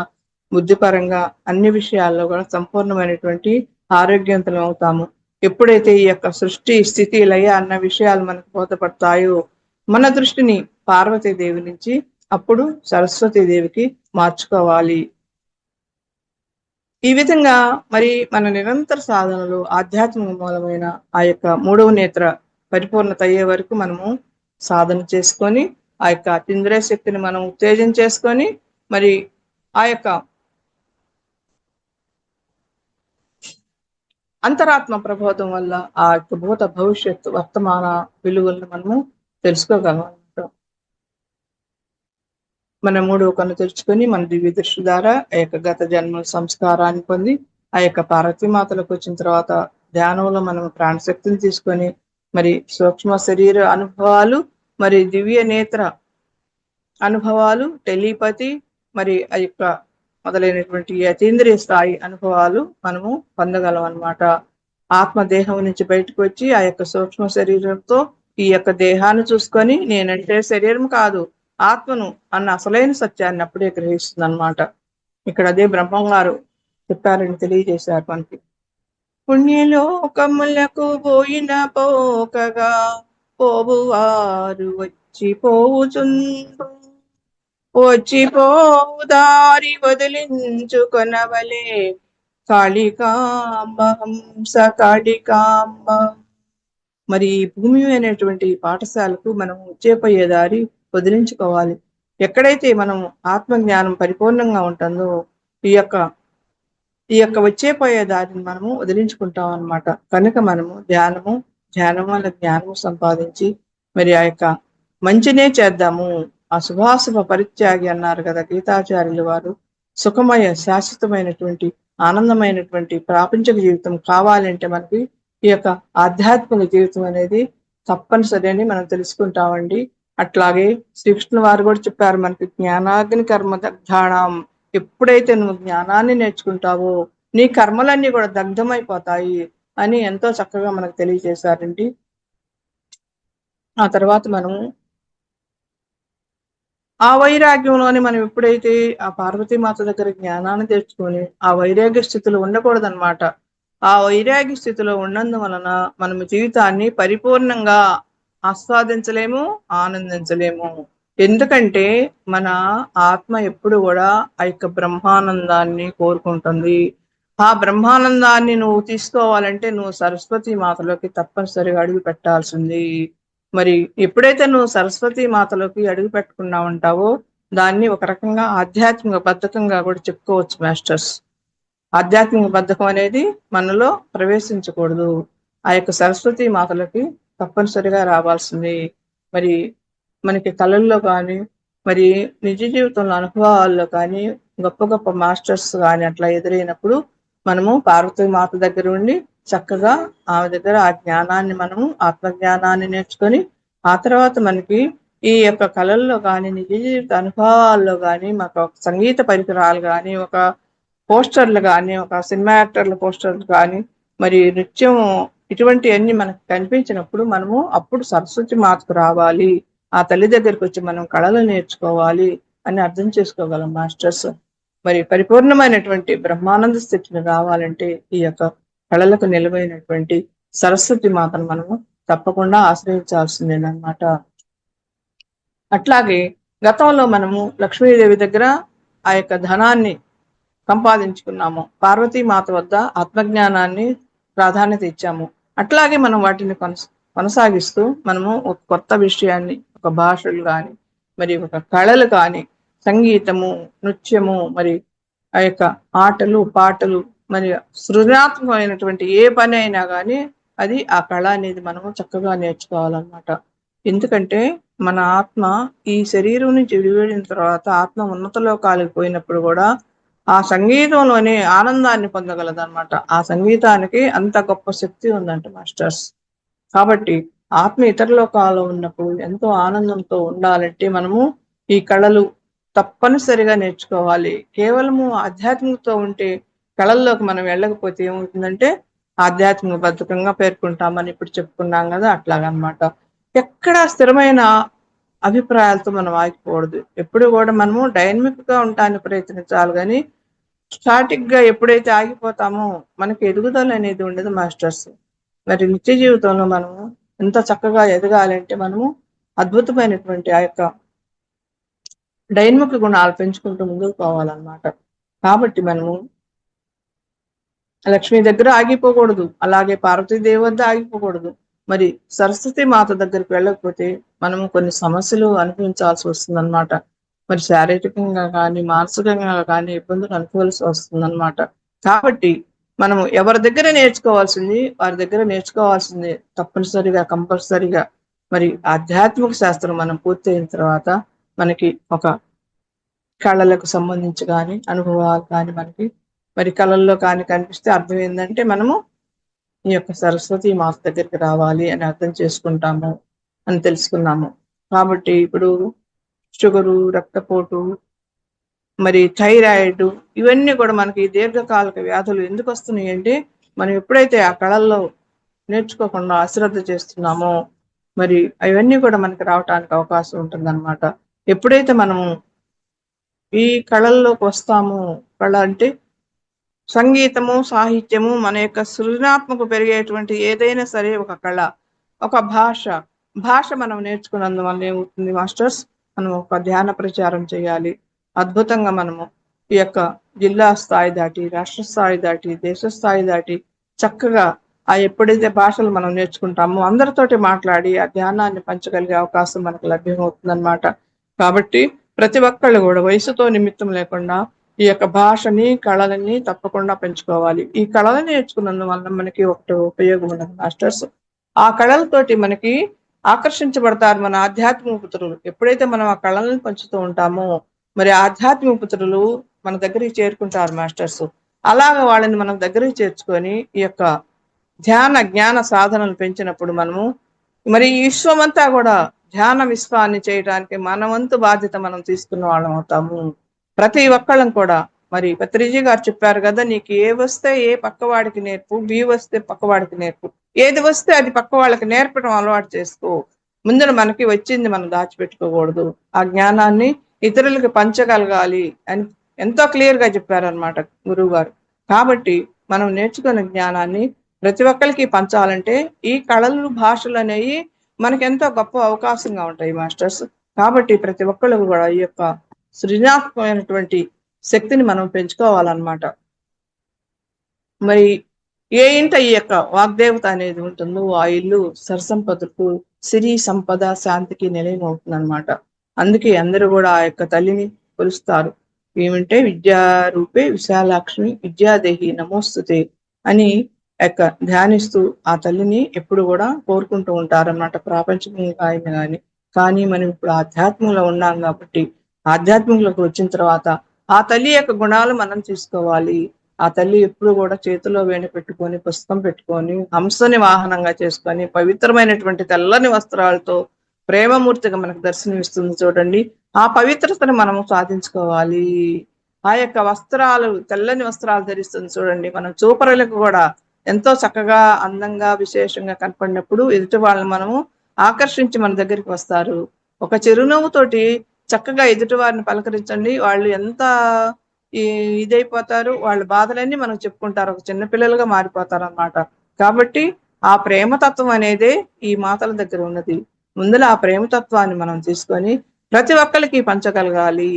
బుద్ధిపరంగా అన్ని విషయాల్లో కూడా సంపూర్ణమైనటువంటి ఆరోగ్యవంతులం అవుతాము. ఎప్పుడైతే ఈ యొక్క సృష్టి స్థితి లయ అన్న విషయాలు మనకు బోధపడతాయో మన దృష్టిని పార్వతీదేవి నుంచి అప్పుడు సరస్వతీదేవికి మార్చుకోవాలి. ఈ విధంగా మరి మన నిరంతర సాధనలు ఆధ్యాత్మిక మూలమైన ఆ యొక్క 3వ నేత్ర పరిపూర్ణత అయ్యే వరకు మనము సాధన చేసుకొని ఆ యొక్క అతీంద్రియ శక్తిని మనం ఉత్తేజం చేసుకొని మరి ఆ యొక్క అంతరాత్మ ప్రబోధం వల్ల ఆ యొక్క భూత భవిష్యత్తు వర్తమాన విలువలను మనము తెలుసుకోగలం. మన 3వ కన్ను తెరుచుకొని మన దివ్య దృష్టి ద్వారా ఆ యొక్క గత జన్మ సంస్కారాన్ని పొంది ఆ యొక్క పార్వతీమాతలకు వచ్చిన తర్వాత ధ్యానంలో మనం ప్రాణశక్తిని తీసుకొని మరి సూక్ష్మ శరీర అనుభవాలు మరి దివ్య నేత్ర అనుభవాలు టెలిపతి మరి ఆ యొక్క మొదలైనటువంటి అతీంద్రియ స్థాయి అనుభవాలు మనము పొందగలం అన్నమాట. ఆత్మదేహం నుంచి బయటకు వచ్చి ఆ యొక్క సూక్ష్మ శరీరంతో ఈ యొక్క దేహాన్ని చూసుకొని నేనంటే శరీరం కాదు ఆత్మను అన్న అసలైన సత్యాన్ని అప్పుడే గ్రహిస్తుంది అనమాట. ఇక్కడ అదే బ్రహ్మం గారు చెప్పారని తెలియజేశారు మనకి. పుణ్యలోకములకు పోయిన పోకగా పోవువారు వచ్చి పోవుచుండ్రు, వచ్చి పోవు దారి వదిలించుకొనవలే కాళికాంబ హంస కాళికాంబ. మరి ఈ భూమి అనేటువంటి పాఠశాలకు మనం వచ్చేపోయే దారి వదిలించుకోవాలి. ఎక్కడైతే మనం ఆత్మజ్ఞానం పరిపూర్ణంగా ఉంటుందో ఈ యొక్క వచ్చేపోయే దారిని మనము వదిలించుకుంటాం అన్నమాట. కనుక మనము ధ్యానం వల్ల జ్ఞానము సంపాదించి మరి ఆ యొక్క మంచినే చేద్దాము. ఆ శుభాశుభ పరిత్యాగి అన్నారు కదా గీతాచార్యులు వారు. సుఖమయ శాశ్వతమైనటువంటి ఆనందమైనటువంటి ప్రాపంచిక జీవితం కావాలంటే మనకి ఈ యొక్క ఆధ్యాత్మిక జీవితం అనేది తప్పనిసరి అని మనం తెలుసుకుంటామండి. అట్లాగే శ్రీకృష్ణ వారు కూడా చెప్పారు మనకి జ్ఞానాగ్ని కర్మ దగ్ధాణం. ఎప్పుడైతే నువ్వు జ్ఞానాన్ని నేర్చుకుంటావో నీ కర్మలన్నీ కూడా దగ్ధమైపోతాయి అని ఎంతో చక్కగా మనకు తెలియజేశారండి. ఆ తర్వాత మనము ఆ వైరాగ్యంలోని మనం ఎప్పుడైతే ఆ పార్వతీమాత దగ్గర జ్ఞానాన్ని తెచ్చుకొని ఆ వైరాగ్య స్థితిలో ఉండకూడదనమాట. ఆ వైరాగ్య స్థితిలో ఉన్నందువలన మనం జీవితాన్ని పరిపూర్ణంగా ఆస్వాదించలేము, ఆనందించలేము. ఎందుకంటే మన ఆత్మ ఎప్పుడు కూడా ఆ యొక్క బ్రహ్మానందాన్ని కోరుకుంటుంది. ఆ బ్రహ్మానందాన్ని నువ్వు తీసుకోవాలంటే నువ్వు సరస్వతి మాతలోకి తప్పనిసరిగా అడుగు పెట్టాల్సింది. మరి ఎప్పుడైతే నువ్వు సరస్వతి మాతలోకి అడుగు పెట్టుకున్నా ఉంటావో దాన్ని ఒక రకంగా ఆధ్యాత్మిక బద్ధకంగా కూడా చెప్పుకోవచ్చు మాస్టర్స్. ఆధ్యాత్మిక బద్ధకం అనేది మనలో ప్రవేశించకూడదు. ఆ యొక్క సరస్వతి మాతలకి తప్పనిసరిగా రావాల్సింది. మరి మనకి కళల్లో కానీ మరి నిజ జీవితంలో అనుభవాల్లో కానీ గొప్ప గొప్ప మాస్టర్స్ కానీ అట్లా ఎదురైనప్పుడు మనము పార్వతీ మాత దగ్గర ఉండి చక్కగా ఆమె దగ్గర ఆ జ్ఞానాన్ని మనము ఆత్మజ్ఞానాన్ని నేర్చుకొని ఆ తర్వాత మనకి ఈ యొక్క కళల్లో కానీ నిజ జీవిత అనుభవాల్లో కానీ మాకు ఒక సంగీత పరికరాలు కానీ ఒక పోస్టర్లు కానీ ఒక సినిమా యాక్టర్ల పోస్టర్లు కానీ మరి నృత్యం ఇటువంటివన్నీ మనకు కనిపించినప్పుడు మనము అప్పుడు సరస్వతి మాతకు రావాలి, ఆ తల్లి దగ్గరికి వచ్చి మనం కళలు నేర్చుకోవాలి అని అర్థం చేసుకోగలం మాస్టర్స్. మరి పరిపూర్ణమైనటువంటి బ్రహ్మానంద స్థితిని రావాలంటే ఈ యొక్క కళలకు నిలవైనటువంటి సరస్వతి మాతను మనము తప్పకుండా ఆశ్రయించాల్సిందేనమాట. అట్లాగే గతంలో మనము లక్ష్మీదేవి దగ్గర ఆ యొక్క ధనాన్ని సంపాదించుకున్నాము, పార్వతీమాత వద్ద ఆత్మజ్ఞానాన్ని ప్రాధాన్యత ఇచ్చాము. అట్లాగే మనం వాటిని కొనసాగిస్తూ మనము ఒక కొత్త విషయాన్ని, ఒక భాషలు కానీ మరి ఒక కళలు కానీ సంగీతము, నృత్యము, మరి ఆ యొక్క ఆటలు పాటలు మరి సృజనాత్మకమైనటువంటి ఏ పని అయినా కానీ అది ఆ కళ అనేది మనము చక్కగా నేర్చుకోవాలన్నమాట. ఎందుకంటే మన ఆత్మ ఈ శరీరం నుంచి విడివడిన తర్వాత ఆత్మ ఉన్నత లోకాలకు పోయినప్పుడు కూడా ఆ సంగీతంలోనే ఆనందాన్ని పొందగలదన్నమాట. ఆ సంగీతానికి అంత గొప్ప శక్తి ఉందంట మాస్టర్స్. కాబట్టి ఆత్మ ఇతర లోకాల్లో ఉన్నప్పుడు ఎంతో ఆనందంతో ఉండాలంటే మనము ఈ కళలు తప్పనిసరిగా నేర్చుకోవాలి. కేవలము ఆధ్యాత్మికతో ఉంటే కళల్లోకి మనం వెళ్ళకపోతే ఏమవుతుందంటే ఆధ్యాత్మిక బద్ధకంగా పేర్కొంటామని ఇప్పుడు చెప్పుకున్నాం కదా, అట్లాగనమాట. ఎక్కడ స్థిరమైన అభిప్రాయాలతో మనం ఆగిపోకూడదు. ఎప్పుడు కూడా మనము డైనమిక్ గా ఉండటానికి ప్రయత్నించాలి, కానీ స్టాటిక్ గా ఎప్పుడైతే ఆగిపోతామో మనకి ఎదుగుదల అనేది ఉండదు మాస్టర్స్. మరి నిత్య జీవితంలో మనము ఎంత చక్కగా ఎదగాలంటే మనము అద్భుతమైనటువంటి ఆ యొక్క డైనమిక్ గుణాలు పెంచుకుంటూ ముందుకు పోవాలన్నమాట. కాబట్టి మనము లక్ష్మి దగ్గర ఆగిపోకూడదు, అలాగే పార్వతీదేవి వద్ద ఆగిపోకూడదు. మరి సరస్వతి మాత దగ్గరికి వెళ్ళకపోతే మనము కొన్ని సమస్యలు అనుభవించాల్సి వస్తుందన్నమాట. మరి శారీరకంగా కానీ మానసికంగా కానీ ఇబ్బందులు అనుకోవాల్సి వస్తుందన్నమాట. కాబట్టి మనము ఎవరి దగ్గర నేర్చుకోవాల్సింది వారి దగ్గర నేర్చుకోవాల్సింది తప్పనిసరిగా కంపల్సరిగా. మరి ఆధ్యాత్మిక శాస్త్రం మనం పూర్తయిన తర్వాత మనకి ఒక కళలకు సంబంధించి కానీ అనుభవాలు కానీ మనకి మరి కళల్లో కానీ కనిపిస్తే అర్థం ఏంటంటే మనము ఈ యొక్క సరస్వతి మాత దగ్గరికి రావాలి అని అర్థం చేసుకుంటాము అని తెలుసుకున్నాము. కాబట్టి ఇప్పుడు షుగరు, రక్తపోటు, మరి థైరాయిడ్ ఇవన్నీ కూడా మనకి దీర్ఘకాలిక వ్యాధులు ఎందుకు వస్తున్నాయి అంటే మనం ఎప్పుడైతే ఆ కళల్లో నేర్చుకోకుండా అశ్రద్ధ చేస్తున్నామో మరి అవన్నీ కూడా మనకి రావటానికి అవకాశం ఉంటుందన్నమాట. ఎప్పుడైతే మనము ఈ కళల్లోకి వస్తామో, కళ అంటే సంగీతము, సాహిత్యము, మన యొక్క సృజనాత్మక పెరిగేటువంటి ఏదైనా సరే ఒక కళ, ఒక భాష మనం నేర్చుకున్నందువల్ల ఏమవుతుంది మాస్టర్స్, మనం ఒక ధ్యాన ప్రచారం చేయాలి. అద్భుతంగా మనము ఈ యొక్క జిల్లా స్థాయి దాటి, రాష్ట్ర స్థాయి దాటి, దేశ స్థాయి దాటి చక్కగా ఆ ఎప్పుడైతే భాషలు మనం నేర్చుకుంటామో అందరితోటి మాట్లాడి ఆ ధ్యానాన్ని పంచగలిగే అవకాశం మనకు లభ్యమవుతుందన్నమాట. కాబట్టి ప్రతి ఒక్కళ్ళు కూడా వయసుతో నిమిత్తం లేకుండా ఈ యొక్క భాషని, కళలని తప్పకుండా పెంచుకోవాలి. ఈ కళలు నేర్చుకున్నందువల్ల మనకి ఒకటి ఉపయోగం ఉన్నది మాస్టర్స్. ఆ కళలతోటి మనకి ఆకర్షించబడతారు మన ఆధ్యాత్మిక పుత్రులు. ఎప్పుడైతే మనం ఆ కళలను పంచుతూ ఉంటామో మరి ఆధ్యాత్మిక పుత్రులు మన దగ్గరికి చేరుకుంటారు మాస్టర్స్. అలాగ వాళ్ళని మనం దగ్గరికి చేర్చుకొని ఈ యొక్క ధ్యాన జ్ఞాన సాధనలు పెంచినప్పుడు మనము మరి ఈ విశ్వమంతా కూడా ధ్యాన విశ్వాన్ని చేయడానికి మన వంతు బాధ్యత మనం తీసుకున్న వాళ్ళం అవుతాము. ప్రతి ఒక్కళ్ళం కూడా మరి పత్రిజీ గారు చెప్పారు కదా, నీకు ఏ వస్తే ఏ పక్కవాడికి నేర్పు, బి వస్తే పక్కవాడికి నేర్పు, ఏది వస్తే అది పక్క వాళ్ళకి నేర్పడం అలవాటు చేసుకో. ముందర మనకి వచ్చింది మనం దాచిపెట్టుకోకూడదు, ఆ జ్ఞానాన్ని ఇతరులకు పంచగలగాలి అని ఎంతో క్లియర్ గా చెప్పారనమాట గురువు గారు. కాబట్టి మనం నేర్చుకున్న జ్ఞానాన్ని ప్రతి ఒక్కరికి పంచాలంటే ఈ కళలు, భాషలు అనేవి మనకెంతో గొప్ప అవకాశంగా ఉంటాయి మాస్టర్స్. కాబట్టి ప్రతి ఒక్కళ్ళు కూడా ఈ యొక్క సృజనాత్మకమైనటువంటి శక్తిని మనం పెంచుకోవాలన్నమాట. మరి ఏ ఇంట ఈ యొక్క వాగ్దేవత అనేది ఉంటుందో ఆ ఇల్లు సరసంపదకు, సిరి సంపద, శాంతికి నిలయం అవుతుందన్నమాట. అందుకే అందరూ కూడా ఆ యొక్క తల్లిని కొలుస్తారు. ఏమంటే విద్యారూపే విశాలాక్ష్మి విద్యాదేహి నమోస్తుతే అని యొక్క ధ్యానిస్తూ ఆ తల్లిని ఎప్పుడు కూడా కోరుకుంటూ ఉంటారన్నమాట, ప్రాపంచికంగా ఆయన కానీ. కానీ మనం ఇప్పుడు ఆధ్యాత్మంలో ఉన్నాం కాబట్టి ఆధ్యాత్మికంలోకి వచ్చిన తర్వాత ఆ తల్లి యొక్క గుణాలు మనం తీసుకోవాలి. ఆ తల్లి ఎప్పుడు కూడా చేతిలో వేణి పెట్టుకొని, పుస్తకం పెట్టుకొని, హంసని వాహనంగా చేసుకొని, పవిత్రమైనటువంటి తెల్లని వస్త్రాలతో ప్రేమమూర్తిగా మనకు దర్శనమిస్తుంది చూడండి. ఆ పవిత్రతను మనము సాధించుకోవాలి. ఆ యొక్క వస్త్రాలు, తెల్లని వస్త్రాలు ధరిస్తుంది చూడండి. మనం చూపరులకు కూడా ఎంతో చక్కగా, అందంగా, విశేషంగా కనపడినప్పుడు ఎదుటి వాళ్ళని మనము ఆకర్షించి మన దగ్గరికి వస్తారు. ఒక చిరునవ్వుతోటి చక్కగా ఎదుటి వారిని పలకరించండి. వాళ్ళు ఎంత ఈ ఇదైపోతారు, వాళ్ళ బాధలన్నీ మనకు చెప్పుకుంటారు. ఒక చిన్న పిల్లలుగా మారిపోతారు అన్నమాట. కాబట్టి ఆ ప్రేమతత్వం అనేదే ఈ మాతల దగ్గర ఉన్నది. ముందుల ఆ ప్రేమతత్వాన్ని మనం తీసుకొని ప్రతి ఒక్కరికి పంచగలగాలి.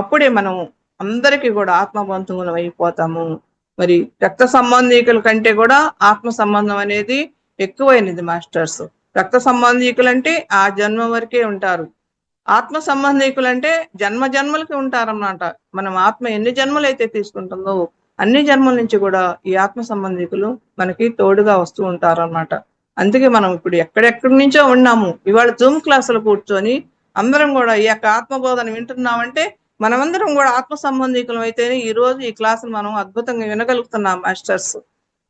అప్పుడే మనం అందరికీ కూడా ఆత్మబంధువులం అయిపోతాము. మరి రక్త సంబంధీకుల కంటే కూడా ఆత్మ సంబంధం అనేది ఎక్కువైనది మాస్టర్స్. రక్త సంబంధీకులంటే ఆ జన్మ వరకే ఉంటారు. ఆత్మ సంబంధీకులంటే జన్మ జన్మలకి ఉంటారన్నమాట. మనం ఆత్మ ఎన్ని జన్మలు అయితే తీసుకుంటుందో అన్ని జన్మల నుంచి కూడా ఈ ఆత్మ సంబంధీకులు మనకి తోడుగా వస్తూ ఉంటారన్నమాట. అందుకే మనం ఇప్పుడు ఎక్కడెక్కడి నుంచో ఉన్నాము, ఇవాళ జూమ్ క్లాసులు కూర్చొని అందరం కూడా ఈ యొక్క ఆత్మబోధన వింటున్నామంటే మనమందరం కూడా ఆత్మ సంబంధీకులం అయితేనే ఈ రోజు ఈ క్లాసులు మనం అద్భుతంగా వినగలుగుతున్నాం మాస్టర్స్.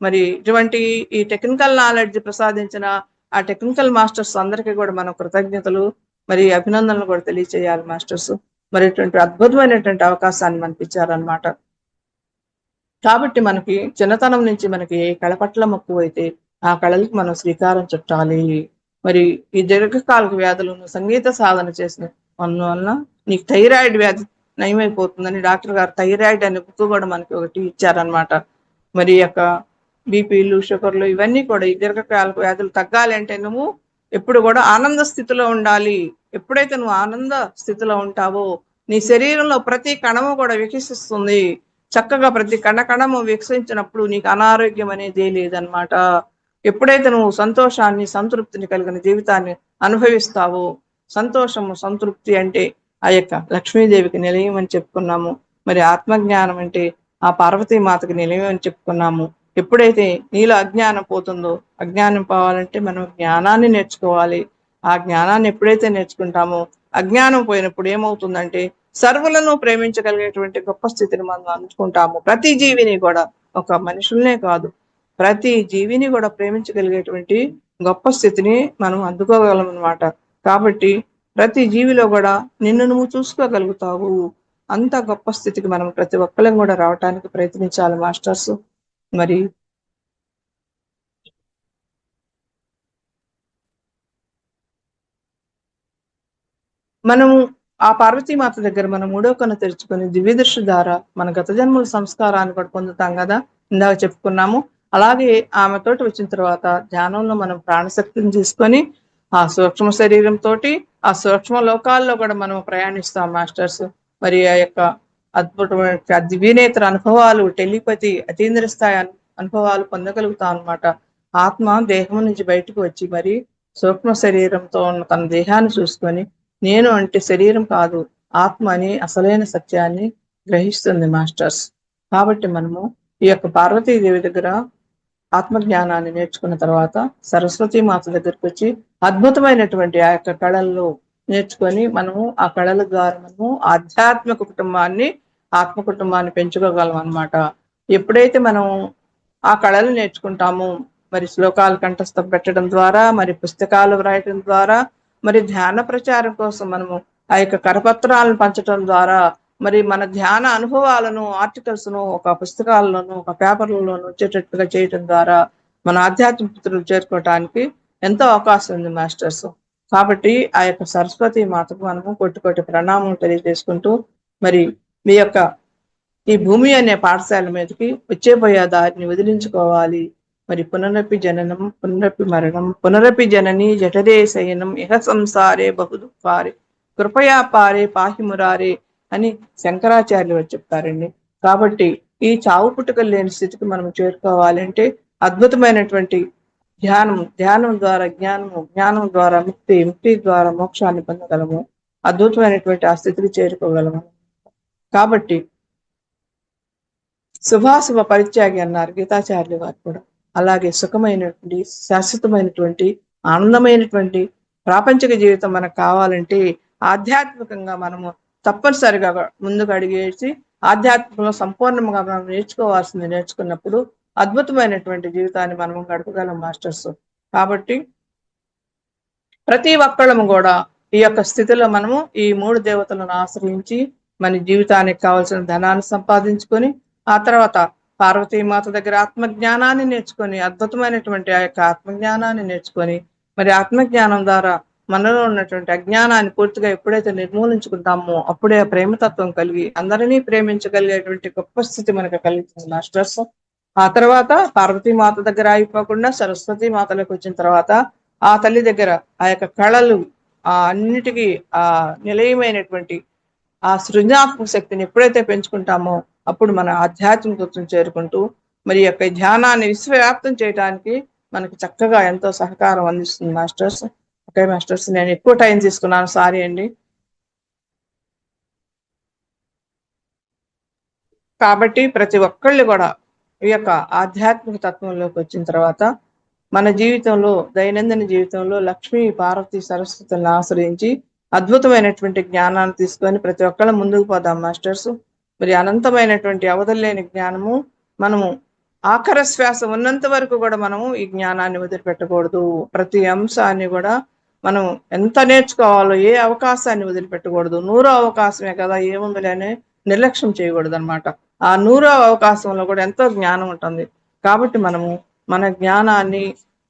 మరి ఇటువంటి ఈ టెక్నికల్ నాలెడ్జ్ ప్రసాదించిన ఆ టెక్నికల్ మాస్టర్స్ అందరికీ కూడా మనం కృతజ్ఞతలు మరి అభినందనలు కూడా తెలియచేయాలి మాస్టర్స్. మరి ఇటువంటి అద్భుతమైనటువంటి అవకాశాన్ని మనకి ఇచ్చారనమాట. కాబట్టి మనకి చిన్నతనం నుంచి మనకి ఏ కళ పట్ల మక్కువ అయితే ఆ కళలకు మనం శ్రీకారం చుట్టాలి. మరి ఈ దీర్ఘకాలిక వ్యాధులను సంగీత సాధన చేసిన వల్ల నీకు థైరాయిడ్ వ్యాధి నయమైపోతుందని డాక్టర్ గారు థైరాయిడ్ అనే బుక్ కూడా మనకి ఒకటి ఇచ్చారనమాట. మరి యొక్క బీపీలు, షుగర్లు ఇవన్నీ కూడా ఈ దీర్ఘకాలిక వ్యాధులు తగ్గాలి అంటే నువ్వు ఎప్పుడు కూడా ఆనంద స్థితిలో ఉండాలి. ఎప్పుడైతే నువ్వు ఆనంద స్థితిలో ఉంటావో నీ శరీరంలో ప్రతి కణము కూడా వికసిస్తుంది. చక్కగా ప్రతి కణకణము వికసించినప్పుడు నీకు అనారోగ్యం అనేది లేదనమాట. ఎప్పుడైతే నువ్వు సంతోషాన్ని, సంతృప్తిని కలిగిన జీవితాన్ని అనుభవిస్తావో, సంతోషము, సంతృప్తి అంటే ఆ యొక్క లక్ష్మీదేవికి నిలయం అని చెప్పుకున్నాము. మరి ఆత్మజ్ఞానం అంటే ఆ పార్వతీమాతకి నిలయం అని చెప్పుకున్నాము. ఎప్పుడైతే నీలో అజ్ఞానం పోతుందో, అజ్ఞానం పోవాలంటే మనం జ్ఞానాన్ని నేర్చుకోవాలి. ఆ జ్ఞానాన్ని ఎప్పుడైతే నేర్చుకుంటామో అజ్ఞానం పోయినప్పుడు ఏమవుతుందంటే సర్వులను ప్రేమించగలిగేటువంటి గొప్ప స్థితిని మనం అందుకుంటాము. ప్రతి జీవిని కూడా, ఒక మనుషుల్నే కాదు, ప్రతి జీవిని కూడా ప్రేమించగలిగేటువంటి గొప్ప స్థితిని మనం అందుకోగలం అనమాట. కాబట్టి ప్రతి జీవిలో కూడా నిన్ను నువ్వు చూసుకోగలుగుతావు. అంత గొప్ప స్థితికి మనం ప్రతి ఒక్కరం కూడా రావటానికి ప్రయత్నించాలి మాస్టర్స్. మరి మనము ఆ పార్వతీమాత దగ్గర మనం మూడో కన్ను తెరుచుకొని దివ్య దృష్టి ద్వారా మన గత జన్మల సంస్కారాన్ని కూడా పొందుతాం కదా, ఇందాక చెప్పుకున్నాము. అలాగే ఆమెతోటి వచ్చిన తర్వాత ధ్యానంలో మనం ప్రాణశక్తిని తీసుకొని ఆ సూక్ష్మ శరీరంతో ఆ సూక్ష్మ లోకాల్లో కూడా మనం ప్రయాణిస్తాం మాస్టర్స్. మరి ఆ యొక్క అద్భుతమైన దివ్యనేత్ర అనుభవాలు, టెలిపతి, అతీంద్ర స్థాయి అనుభవాలు పొందగలుగుతాం అనమాట. ఆత్మ దేహం నుంచి బయటకు వచ్చి మరి సూక్ష్మ శరీరంతో ఉన్న తన దేహాన్ని చూసుకొని నేను అంటే శరీరం కాదు, ఆత్మ అని అసలైన సత్యాన్ని గ్రహిస్తుంది మాస్టర్స్. కాబట్టి మనము ఈ యొక్క పార్వతీదేవి దగ్గర ఆత్మజ్ఞానాన్ని నేర్చుకున్న తర్వాత సరస్వతి మాత దగ్గరికి వచ్చి అద్భుతమైనటువంటి ఆ యొక్క కళల్లో నేర్చుకొని మనము ఆ కళల ద్వారా మనము ఆధ్యాత్మిక కుటుంబాన్ని, ఆత్మ కుటుంబాన్ని పెంచుకోగలం అనమాట. ఎప్పుడైతే మనం ఆ కళలు నేర్చుకుంటామో మరి శ్లోకాలు కంఠస్థం పెట్టడం ద్వారా, మరి పుస్తకాలు వ్రాయటం ద్వారా, మరి ధ్యాన ప్రచారం కోసం మనము ఆ యొక్క కరపత్రాలను పంచడం ద్వారా, మరి మన ధ్యాన అనుభవాలను, ఆర్టికల్స్ ను ఒక పుస్తకాల్లోనూ, ఒక పేపర్లలోనూ వచ్చేటట్టుగా చేయటం ద్వారా మన ఆధ్యాత్మికతను చేరుకోవటానికి ఎంతో అవకాశం ఉంది మాస్టర్స్. కాబట్టి ఆ యొక్క సరస్వతి మాతకు మనము కొట్టి కొట్టి ప్రణామం తెలియజేసుకుంటూ మరి మీ యొక్క ఈ భూమి అనే పాఠశాల మీదకి వచ్చేపోయే దారిని వదిలించుకోవాలి. మరి పునరపి జననం, పునరపి మరణం, పునరపి జనని జఠరే శయనం, ఇహ సంసారే బహుదుఃఖారే, కృపయా పారే పాహి మురారే అని శంకరాచార్యులు వారు చెప్తారండి. కాబట్టి ఈ చావు పుట్టుకలు లేని స్థితికి మనం చేరుకోవాలంటే అద్భుతమైనటువంటి ధ్యానం, ధ్యానం ద్వారా జ్ఞానము, జ్ఞానం ద్వారా ముక్తి, ముక్తి ద్వారా మోక్షాన్ని పొందగలము. అద్భుతమైనటువంటి ఆ స్థితికి చేరుకోగలము. కాబట్టి శుభాశుభ పరిత్యాగి అన్నారు గీతాచార్యులు వారు కూడా. అలాగే సుఖమైనటువంటి, శాశ్వతమైనటువంటి, ఆనందమైనటువంటి ప్రాపంచిక జీవితం మనకు కావాలంటే ఆధ్యాత్మికంగా మనము తప్పనిసరిగా ముందుకు అడిగేసి ఆధ్యాత్మికంలో సంపూర్ణంగా మనం నేర్చుకోవాల్సింది నేర్చుకున్నప్పుడు అద్భుతమైనటువంటి జీవితాన్ని మనం గడపగలం మాస్టర్స్. కాబట్టి ప్రతి ఒక్కళ్ళము కూడా ఈ యొక్క స్థితిలో మనము ఈ మూడు దేవతలను ఆశ్రయించి మన జీవితానికి కావాల్సిన ధనాన్ని సంపాదించుకొని ఆ తర్వాత పార్వతీమాత దగ్గర ఆత్మజ్ఞానాన్ని నేర్చుకొని అద్భుతమైనటువంటి ఆ యొక్క ఆత్మజ్ఞానాన్ని నేర్చుకొని మరి ఆత్మజ్ఞానం ద్వారా మనలో ఉన్నటువంటి అజ్ఞానాన్ని పూర్తిగా ఎప్పుడైతే నిర్మూలించుకుంటామో అప్పుడే ఆ ప్రేమతత్వం కలిగి అందరినీ ప్రేమించగలిగేటువంటి గొప్ప స్థితి మనకు కలిగింది మాస్టర్స్. ఆ తర్వాత పార్వతీమాత దగ్గర అయిపోకుండా సరస్వతి మాతలోకి వచ్చిన తర్వాత ఆ తల్లి దగ్గర ఆ యొక్క కళలు ఆ అన్నిటికీ ఆ నిలయమైనటువంటి ఆ సృజనాత్మక శక్తిని ఎప్పుడైతే పెంచుకుంటామో అప్పుడు మన ఆధ్యాత్మికతను చేరుకుంటూ మరి యొక్క ధ్యానాన్ని విశ్వవ్యాప్తం చేయడానికి మనకి చక్కగా ఎంతో సహకారం అందిస్తుంది మాస్టర్స్. ఓకే మాస్టర్స్, నేను ఎక్కువ టైం తీసుకున్నాను, సారీ అండి. కాబట్టి ప్రతి ఒక్కళ్ళు కూడా ఈ యొక్క ఆధ్యాత్మిక తత్వంలోకి వచ్చిన తర్వాత మన జీవితంలో దైనందిన జీవితంలో లక్ష్మీ పార్వతి సరస్వతులను ఆశ్రయించి అద్భుతమైనటువంటి జ్ఞానాన్ని తీసుకొని ప్రతి ఒక్కళ్ళ ముందుకు పోదాం మాస్టర్స్. మరి అనంతమైనటువంటి అవధులేని జ్ఞానము మనము ఆఖర శ్వాస ఉన్నంత వరకు కూడా మనము ఈ జ్ఞానాన్ని వదిలిపెట్టకూడదు. ప్రతి అంశాన్ని కూడా మనం ఎంత నేర్చుకోవాలో ఏ అవకాశాన్ని వదిలిపెట్టకూడదు. 100వ అవకాశమే కదా ఏముందిలే అని నిర్లక్ష్యం చేయకూడదు అనమాట. ఆ 100వ అవకాశంలో కూడా ఎంతో జ్ఞానం ఉంటుంది. కాబట్టి మనము మన జ్ఞానాన్ని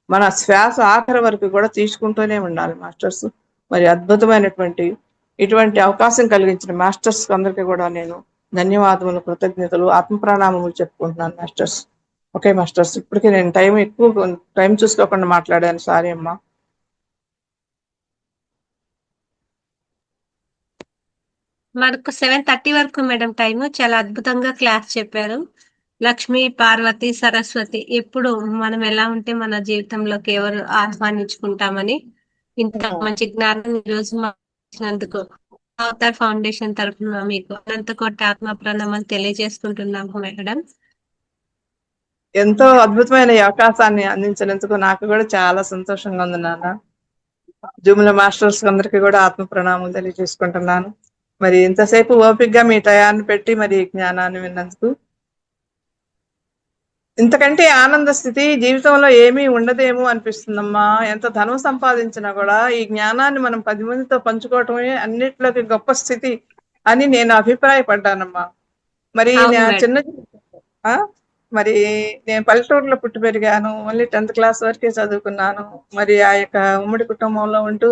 మన శ్వాస ఆఖరి వరకు కూడా తీసుకుంటూనే ఉండాలి మాస్టర్స్. మరి అద్భుతమైనటువంటి ఇటువంటి అవకాశం కలిగించిన మాస్టర్స్ అందరికీ కూడా నేను ధన్యవాదములు, కృతజ్ఞతలు, ఆత్మ ప్రణామములు చెప్పుకుంటున్నాను మాస్టర్స్. ఓకే మాస్టర్స్, ఇప్పటికీ నేను ఎక్కువ టైం చూసుకోకుండా మాట్లాడాను, సారీ అమ్మా. మనకు 7:30 వరకు మేడం టైము. చాలా అద్భుతంగా క్లాస్ చెప్పారు. లక్ష్మి, పార్వతి, సరస్వతి ఎప్పుడు మనం ఎలా ఉంటే మన జీవితంలోకి ఎవరు ఆహ్వానించుకుంటామని ఇంత మంచి జ్ఞానం ఈ రోజు మాకు ఇచ్చినందుకు అవతార్ ఫౌండేషన్ తరఫున మీకు అనంత కోటి ఆత్మ ప్రణామాలు తెలియజేసుకుంటున్నాము మేడం. ఎంతో అద్భుతమైన ఈ అవకాశాన్ని అందించినందుకు నాకు కూడా చాలా సంతోషంగా ఉంది నాన్న. జూముల మాస్టర్స్ అందరికీ కూడా ఆత్మ ప్రణామాలు తెలియజేసుకుంటున్నాను. మరి ఇంతసేపు ఓపికగా మీ టయాన్ని పెట్టి మరి జ్ఞానాన్ని విన్నందుకు. ఇంతకంటే ఆనంద స్థితి జీవితంలో ఏమీ ఉండదేమో అనిపిస్తుందమ్మా. ఎంత ధనం సంపాదించినా కూడా ఈ జ్ఞానాన్ని మనం 10 మందితో పంచుకోవటమే అన్నిట్లోకి గొప్ప స్థితి అని నేను అభిప్రాయపడ్డానమ్మా. మరి చిన్న మరి నేను పల్లెటూరులో పుట్టి పెరిగాను. ఓన్లీ 10th క్లాస్ వరకే చదువుకున్నాను. మరి ఆ యొక్క ఉమ్మడి కుటుంబంలో ఉంటూ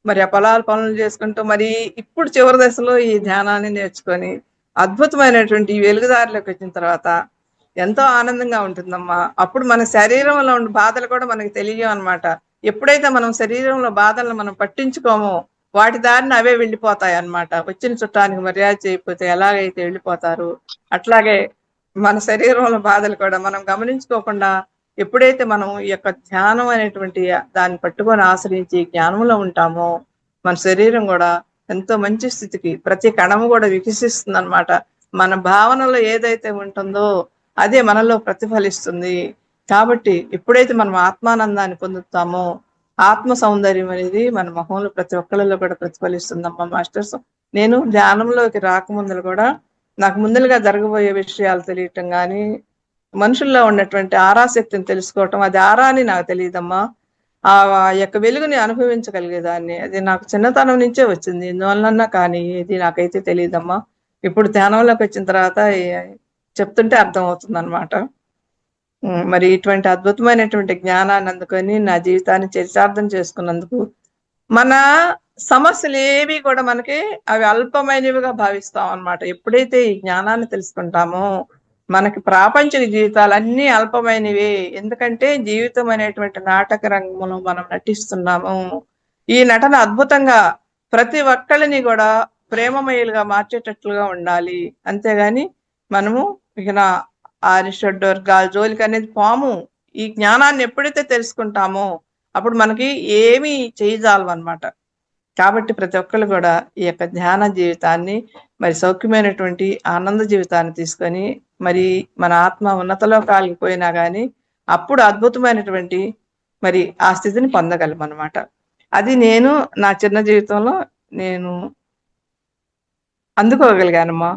మరి ఆ పనులు చేసుకుంటూ మరి ఇప్పుడు చివరి దశలో ఈ ధ్యానాన్ని నేర్చుకొని అద్భుతమైనటువంటి ఈ వెలుగుదారిలోకి వచ్చిన తర్వాత ఎంతో ఆనందంగా ఉంటుందమ్మా. అప్పుడు మన శరీరంలో ఉన్న బాధలు కూడా మనకి తెలియవు అనమాట. ఎప్పుడైతే మనం శరీరంలో బాధలను మనం పట్టించుకోమో వాటి దారిని అవే వెళ్ళిపోతాయి అన్నమాట. వచ్చిన చుట్టానికి మర్యాద చేయకపోతే ఎలాగైతే వెళ్ళిపోతారు అట్లాగే మన శరీరంలో బాధలు కూడా మనం గమనించుకోకుండా ఎప్పుడైతే మనం ఈ యొక్క ధ్యానం అనేటువంటి దాన్ని పట్టుకొని ఆశ్రయించి జ్ఞానంలో ఉంటామో మన శరీరం కూడా ఎంతో మంచి స్థితికి ప్రతి కణము కూడా వికసిస్తుంది అనమాట. మన భావనలో ఏదైతే ఉంటుందో అదే మనలో ప్రతిఫలిస్తుంది. కాబట్టి ఎప్పుడైతే మనం ఆత్మానందాన్ని పొందుతామో ఆత్మ సౌందర్యం అనేది మన మొహంలో ప్రతి ఒక్కళ్ళలో కూడా ప్రతిఫలిస్తుందమ్మా మాస్టర్స్. నేను ధ్యానంలోకి రాకముందులు కూడా నాకు ముందలుగా జరగబోయే విషయాలు తెలియటం కానీ మనుషుల్లో ఉన్నటువంటి ఆరాశక్తిని తెలుసుకోవటం, అది ఆరా అని నాకు తెలియదమ్మా. ఆ యొక్క వెలుగుని అనుభవించగలిగేదాన్ని. అది నాకు చిన్నతనం నుంచే వచ్చింది. ఎందువలనన్నా కానీ ఇది నాకైతే తెలియదమ్మా. ఇప్పుడు ధ్యానంలోకి వచ్చిన తర్వాత చెప్తుంటే అర్థం అవుతుంది అనమాట. మరి ఇటువంటి అద్భుతమైనటువంటి జ్ఞానాన్ని అందుకొని నా జీవితాన్ని చరితార్థం చేసుకున్నందుకు మన సమస్యలు ఏవి కూడా మనకి అవి అల్పమైనవిగా భావిస్తాం అన్నమాట. ఎప్పుడైతే ఈ జ్ఞానాన్ని తెలుసుకుంటామో మనకి ప్రాపంచిక జీవితాలు అన్నీ అల్పమైనవి. ఎందుకంటే జీవితం అనేటువంటి నాటక రంగంలో మనం నటిస్తున్నాము. ఈ నటన అద్భుతంగా ప్రతి ఒక్కళ్ళని కూడా ప్రేమమయులుగా మార్చేటట్లుగా ఉండాలి. అంతేగాని మనము ఇక ఆరిషడ్వర్గాల జోలికి అనేది పాము. ఈ జ్ఞానాన్ని ఎప్పుడైతే తెలుసుకుంటామో అప్పుడు మనకి ఏమీ చేయజాలమన్నమాట. కాబట్టి ప్రతి ఒక్కళ్ళు కూడా ఈ యొక్క ధ్యాన జీవితాన్ని మరి సౌఖ్యమైనటువంటి ఆనంద జీవితాన్ని తీసుకొని మరి మన ఆత్మ ఉన్నతలోకాలకి పోయినా కానీ అప్పుడు అద్భుతమైనటువంటి మరి ఆ స్థితిని పొందగలం అనమాట. అది నేను నా చిన్న జీవితంలో నేను అందుకోగలిగానమ్మా.